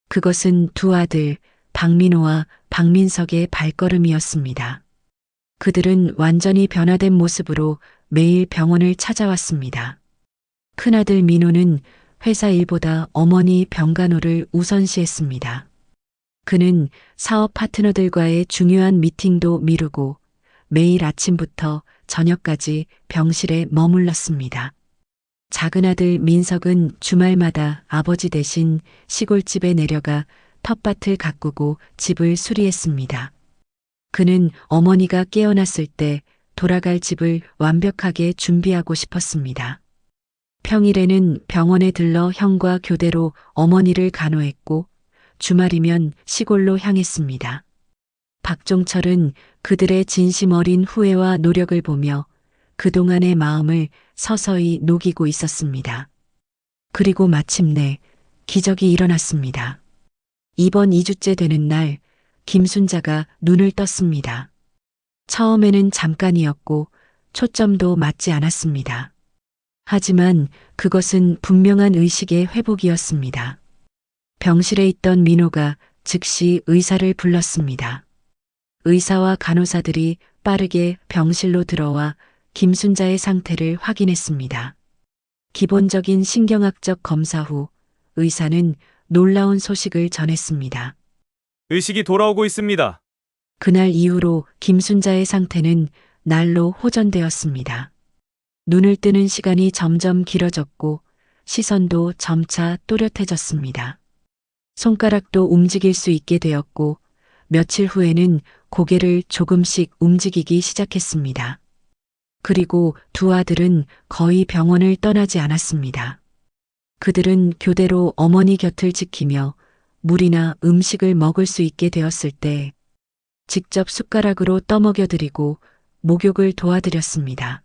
Speaker 1: 그것은 두 아들 박민호와 박민석의 발걸음이었습니다. 그들은 완전히 변화된 모습으로 매일 병원을 찾아왔습니다. 큰아들 민호는 회사 일보다 어머니 병간호를 우선시했습니다. 그는 사업 파트너들과의 중요한 미팅도 미루고 매일 아침부터 저녁까지 병실에 머물렀습니다. 작은 아들 민석은 주말마다 아버지 대신 시골집에 내려가 텃밭을 가꾸고 집을 수리했습니다. 그는 어머니가 깨어났을 때 돌아갈 집을 완벽하게 준비하고 싶었습니다. 평일에는 병원에 들러 형과 교대로 어머니를 간호했고 주말이면 시골로 향했습니다. 박종철은 그들의 진심 어린 후회와 노력을 보며 그동안의 마음을 서서히 녹이고 있었습니다. 그리고 마침내 기적이 일어났습니다. 이번 2주째 되는 날 김순자가 눈을 떴습니다. 처음에는 잠깐이었고 초점도 맞지 않았습니다. 하지만 그것은 분명한 의식의 회복이었습니다. 병실에 있던 민호가 즉시 의사를 불렀습니다. 의사와 간호사들이 빠르게 병실로 들어와 김순자의 상태를 확인했습니다. 기본적인 신경학적 검사 후 의사는 놀라운 소식을 전했습니다.
Speaker 12: 의식이 돌아오고 있습니다.
Speaker 1: 그날 이후로 김순자의 상태는 날로 호전되었습니다. 눈을 뜨는 시간이 점점 길어졌고 시선도 점차 또렷해졌습니다. 손가락도 움직일 수 있게 되었고 며칠 후에는 고개를 조금씩 움직이기 시작했습니다. 그리고 두 아들은 거의 병원을 떠나지 않았습니다. 그들은 교대로 어머니 곁을 지키며 물이나 음식을 먹을 수 있게 되었을 때 직접 숟가락으로 떠먹여드리고 목욕을 도와드렸습니다.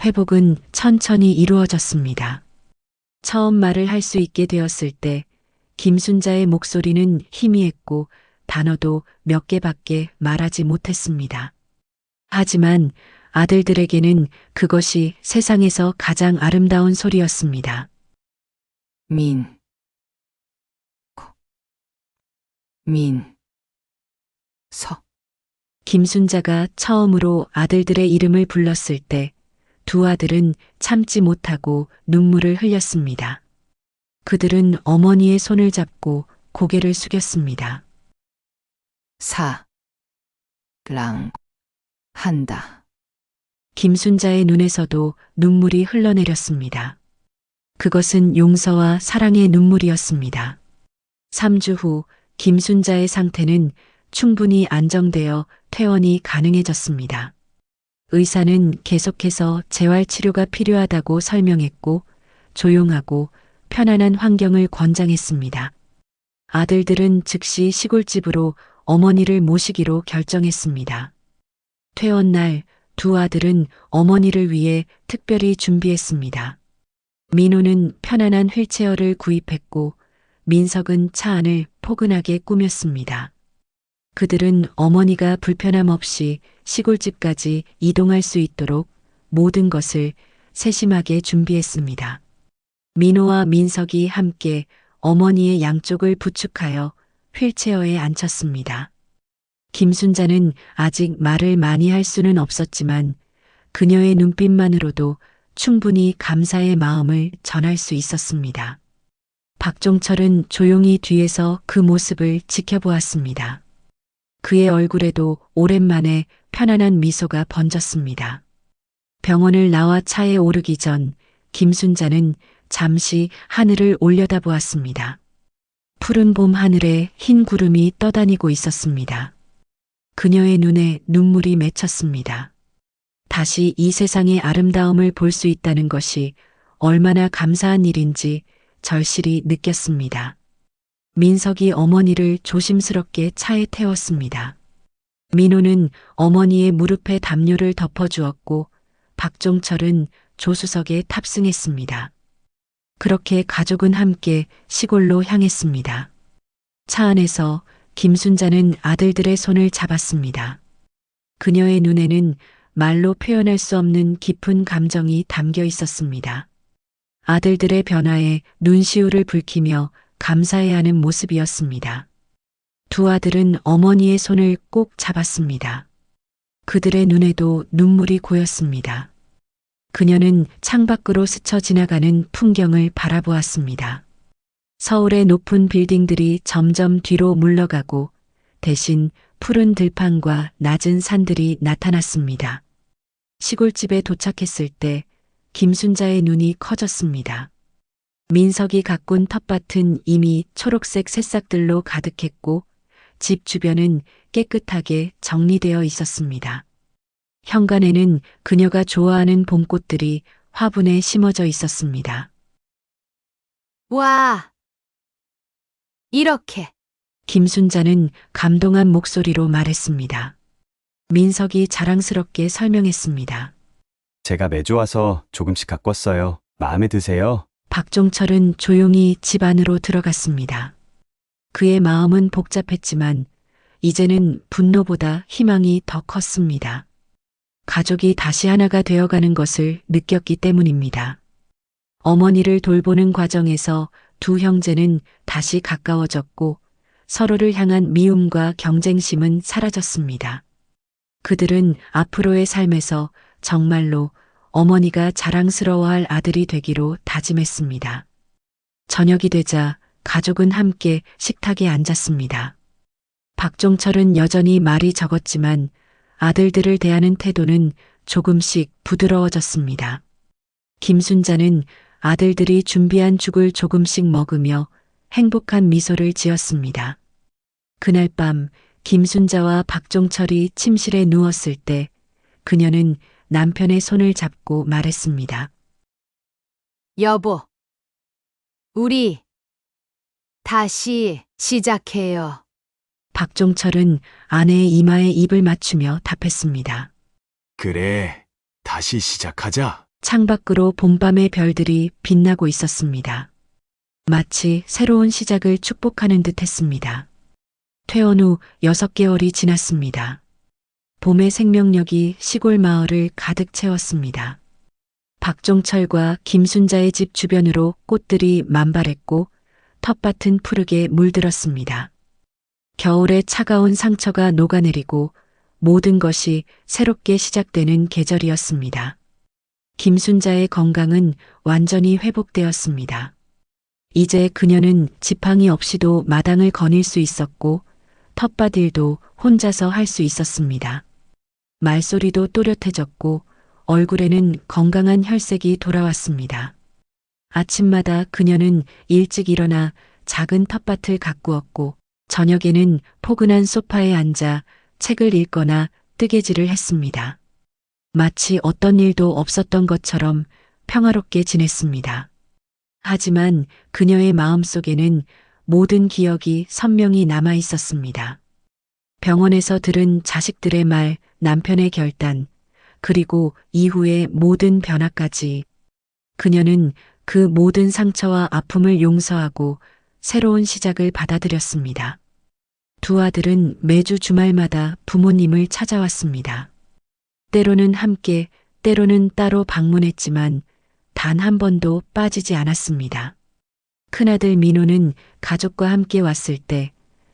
Speaker 1: 회복은 천천히 이루어졌습니다. 처음 말을 할 수 있게 되었을 때 김순자의 목소리는 희미했고 단어도 몇 개밖에 말하지 못했습니다. 하지만 아들들에게는 그것이 세상에서 가장 아름다운 소리였습니다. 김순자가 처음으로 아들들의 이름을 불렀을 때 두 아들은 참지 못하고 눈물을 흘렸습니다. 그들은 어머니의 손을 잡고 고개를 숙였습니다.
Speaker 2: 한다.
Speaker 1: 김순자의 눈에서도 눈물이 흘러내렸습니다. 그것은 용서와 사랑의 눈물이었습니다. 3주 후 김순자의 상태는 충분히 안정되어 퇴원이 가능해졌습니다. 의사는 계속해서 재활치료가 필요하다고 설명했고 조용하고 편안한 환경을 권장했습니다. 아들들은 즉시 시골집으로 어머니를 모시기로 결정했습니다. 퇴원 날 두 아들은 어머니를 위해 특별히 준비했습니다. 민호는 편안한 휠체어를 구입했고 민석은 차 안을 포근하게 꾸몄습니다. 그들은 어머니가 불편함 없이 시골집까지 이동할 수 있도록 모든 것을 세심하게 준비했습니다. 민호와 민석이 함께 어머니의 양쪽을 부축하여 휠체어에 앉혔습니다. 김순자는 아직 말을 많이 할 수는 없었지만 그녀의 눈빛만으로도 충분히 감사의 마음을 전할 수 있었습니다. 박종철은 조용히 뒤에서 그 모습을 지켜보았습니다. 그의 얼굴에도 오랜만에 편안한 미소가 번졌습니다. 병원을 나와 차에 오르기 전 김순자는 잠시 하늘을 올려다보았습니다. 푸른 봄 하늘에 흰 구름이 떠다니고 있었습니다. 그녀의 눈에 눈물이 맺혔습니다. 다시 이 세상의 아름다움을 볼 수 있다는 것이 얼마나 감사한 일인지 절실히 느꼈습니다. 민석이 어머니를 조심스럽게 차에 태웠습니다. 민호는 어머니의 무릎에 담요를 덮어주었고 박종철은 조수석에 탑승했습니다. 그렇게 가족은 함께 시골로 향했습니다. 차 안에서 김순자는 아들들의 손을 잡았습니다. 그녀의 눈에는 말로 표현할 수 없는 깊은 감정이 담겨 있었습니다. 아들들의 변화에 눈시울을 붉히며 감사해야 하는 모습이었습니다. 두 아들은 어머니의 손을 꼭 잡았습니다. 그들의 눈에도 눈물이 고였습니다. 그녀는 창밖으로 스쳐 지나가는 풍경을 바라보았습니다. 서울의 높은 빌딩들이 점점 뒤로 물러가고 대신 푸른 들판과 낮은 산들이 나타났습니다. 시골집에 도착했을 때 김순자의 눈이 커졌습니다. 민석이 가꾼 텃밭은 이미 초록색 새싹들로 가득했고 집 주변은 깨끗하게 정리되어 있었습니다. 현관에는 그녀가 좋아하는 봄꽃들이 화분에 심어져 있었습니다.
Speaker 2: 와! 이렇게.
Speaker 1: 김순자는 감동한 목소리로 말했습니다. 민석이 자랑스럽게 설명했습니다.
Speaker 6: 제가 매주 와서 조금씩 가꿨어요. 마음에 드세요?
Speaker 1: 박종철은 조용히 집 안으로 들어갔습니다. 그의 마음은 복잡했지만 이제는 분노보다 희망이 더 컸습니다. 가족이 다시 하나가 되어가는 것을 느꼈기 때문입니다. 어머니를 돌보는 과정에서 두 형제는 다시 가까워졌고 서로를 향한 미움과 경쟁심은 사라졌습니다. 그들은 앞으로의 삶에서 정말로 어머니가 자랑스러워할 아들이 되기로 다짐했습니다. 저녁이 되자 가족은 함께 식탁에 앉았습니다. 박종철은 여전히 말이 적었지만 아들들을 대하는 태도는 조금씩 부드러워졌습니다. 김순자는 아들들이 준비한 죽을 조금씩 먹으며 행복한 미소를 지었습니다. 그날 밤 김순자와 박종철이 침실에 누웠을 때 그녀는 남편의 손을 잡고 말했습니다.
Speaker 2: 여보, 우리 다시 시작해요.
Speaker 1: 박종철은 아내의 이마에 입을 맞추며 답했습니다.
Speaker 3: 그래, 다시 시작하자.
Speaker 1: 창밖으로 봄밤의 별들이 빛나고 있었습니다. 마치 새로운 시작을 축복하는 듯 했습니다. 퇴원 후 6개월이 지났습니다. 봄의 생명력이 시골 마을을 가득 채웠습니다. 박종철과 김순자의 집 주변으로 꽃들이 만발했고 텃밭은 푸르게 물들었습니다. 겨울의 차가운 상처가 녹아내리고 모든 것이 새롭게 시작되는 계절이었습니다. 김순자의 건강은 완전히 회복되었습니다. 이제 그녀는 지팡이 없이도 마당을 거닐 수 있었고 텃밭 일도 혼자서 할 수 있었습니다. 말소리도 또렷해졌고 얼굴에는 건강한 혈색이 돌아왔습니다. 아침마다 그녀는 일찍 일어나 작은 텃밭을 가꾸었고 저녁에는 포근한 소파에 앉아 책을 읽거나 뜨개질을 했습니다. 마치 어떤 일도 없었던 것처럼 평화롭게 지냈습니다. 하지만 그녀의 마음속에는 모든 기억이 선명히 남아 있었습니다. 병원에서 들은 자식들의 말, 남편의 결단, 그리고 이후의 모든 변화까지 그녀는 그 모든 상처와 아픔을 용서하고 새로운 시작을 받아들였습니다. 두 아들은 매주 주말마다 부모님을 찾아왔습니다. 때로는 함께, 때로는 따로 방문했지만 단 한 번도 빠지지 않았습니다. 큰아들 민호는 가족과 함께 왔을 때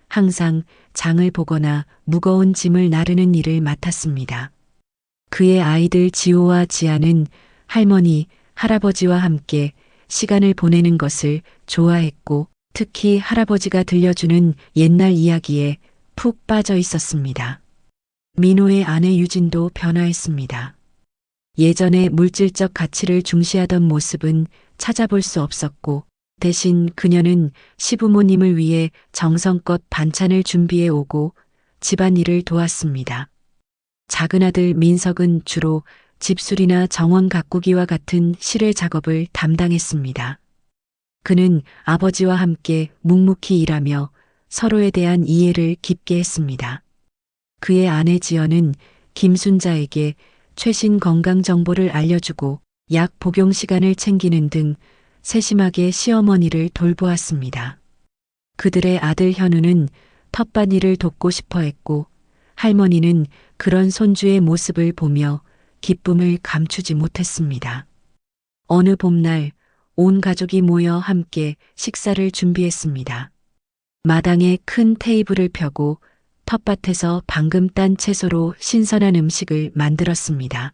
Speaker 1: 항상 장을 보거나 무거운 짐을 나르는 일을 맡았습니다. 그의 아이들 지호와 지아는 할머니, 할아버지와 함께 시간을 보내는 것을 좋아했고 특히 할아버지가 들려주는 옛날 이야기에 푹 빠져 있었습니다. 민호의 아내 유진도 변화했습니다. 예전에 물질적 가치를 중시하던 모습은 찾아볼 수 없었고 대신 그녀는 시부모님을 위해 정성껏 반찬을 준비해 오고 집안일을 도왔습니다. 작은 아들 민석은 주로 집수리나 정원 가꾸기와 같은 실외 작업을 담당했습니다. 그는 아버지와 함께 묵묵히 일하며 서로에 대한 이해를 깊게 했습니다. 그의 아내 지연은 김순자에게 최신 건강 정보를 알려주고 약 복용 시간을 챙기는 등 세심하게 시어머니를 돌보았습니다. 그들의 아들 현우는 텃밭일을 돕고 싶어 했고 할머니는 그런 손주의 모습을 보며 기쁨을 감추지 못했습니다. 어느 봄날 온 가족이 모여 함께 식사를 준비했습니다. 마당에 큰 테이블을 펴고 텃밭에서 방금 딴 채소로 신선한 음식을 만들었습니다.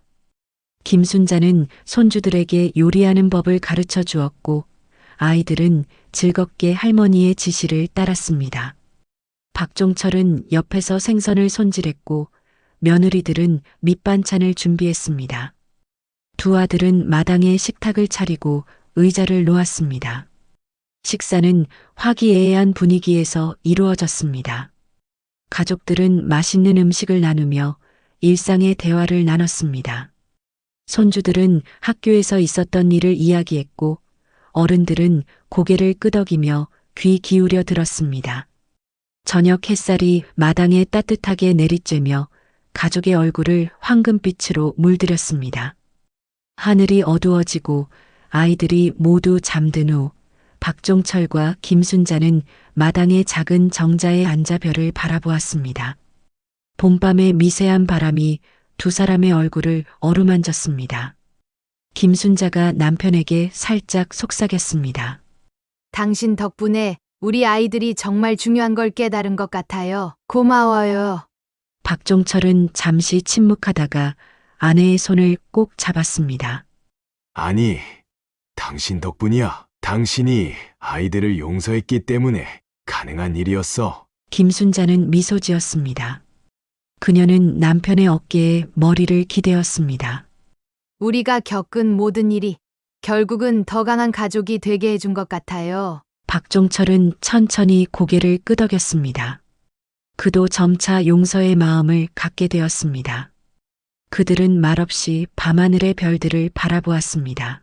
Speaker 1: 김순자는 손주들에게 요리하는 법을 가르쳐 주었고 아이들은 즐겁게 할머니의 지시를 따랐습니다. 박종철은 옆에서 생선을 손질했고 며느리들은 밑반찬을 준비했습니다. 두 아들은 마당에 식탁을 차리고 의자를 놓았습니다. 식사는 화기애애한 분위기에서 이루어졌습니다. 가족들은 맛있는 음식을 나누며 일상의 대화를 나눴습니다. 손주들은 학교에서 있었던 일을 이야기했고 어른들은 고개를 끄덕이며 귀 기울여 들었습니다. 저녁 햇살이 마당에 따뜻하게 내리쬐며 가족의 얼굴을 황금빛으로 물들였습니다. 하늘이 어두워지고 아이들이 모두 잠든 후 박종철과 김순자는 마당의 작은 정자에 앉아 별을 바라보았습니다. 봄밤의 미세한 바람이 두 사람의 얼굴을 어루만졌습니다. 김순자가 남편에게 살짝 속삭였습니다.
Speaker 2: 당신 덕분에 우리 아이들이 정말 중요한 걸 깨달은 것 같아요. 고마워요.
Speaker 1: 박종철은 잠시 침묵하다가 아내의 손을 꼭 잡았습니다.
Speaker 3: 아니, 당신 덕분이야. 당신이 아이들을 용서했기 때문에 가능한 일이었어.
Speaker 1: 김순자는 미소 지었습니다. 그녀는 남편의 어깨에 머리를 기대었습니다.
Speaker 2: 우리가 겪은 모든 일이 결국은 더 강한 가족이 되게 해준 것 같아요.
Speaker 1: 박종철은 천천히 고개를 끄덕였습니다. 그도 점차 용서의 마음을 갖게 되었습니다. 그들은 말없이 밤하늘의 별들을 바라보았습니다.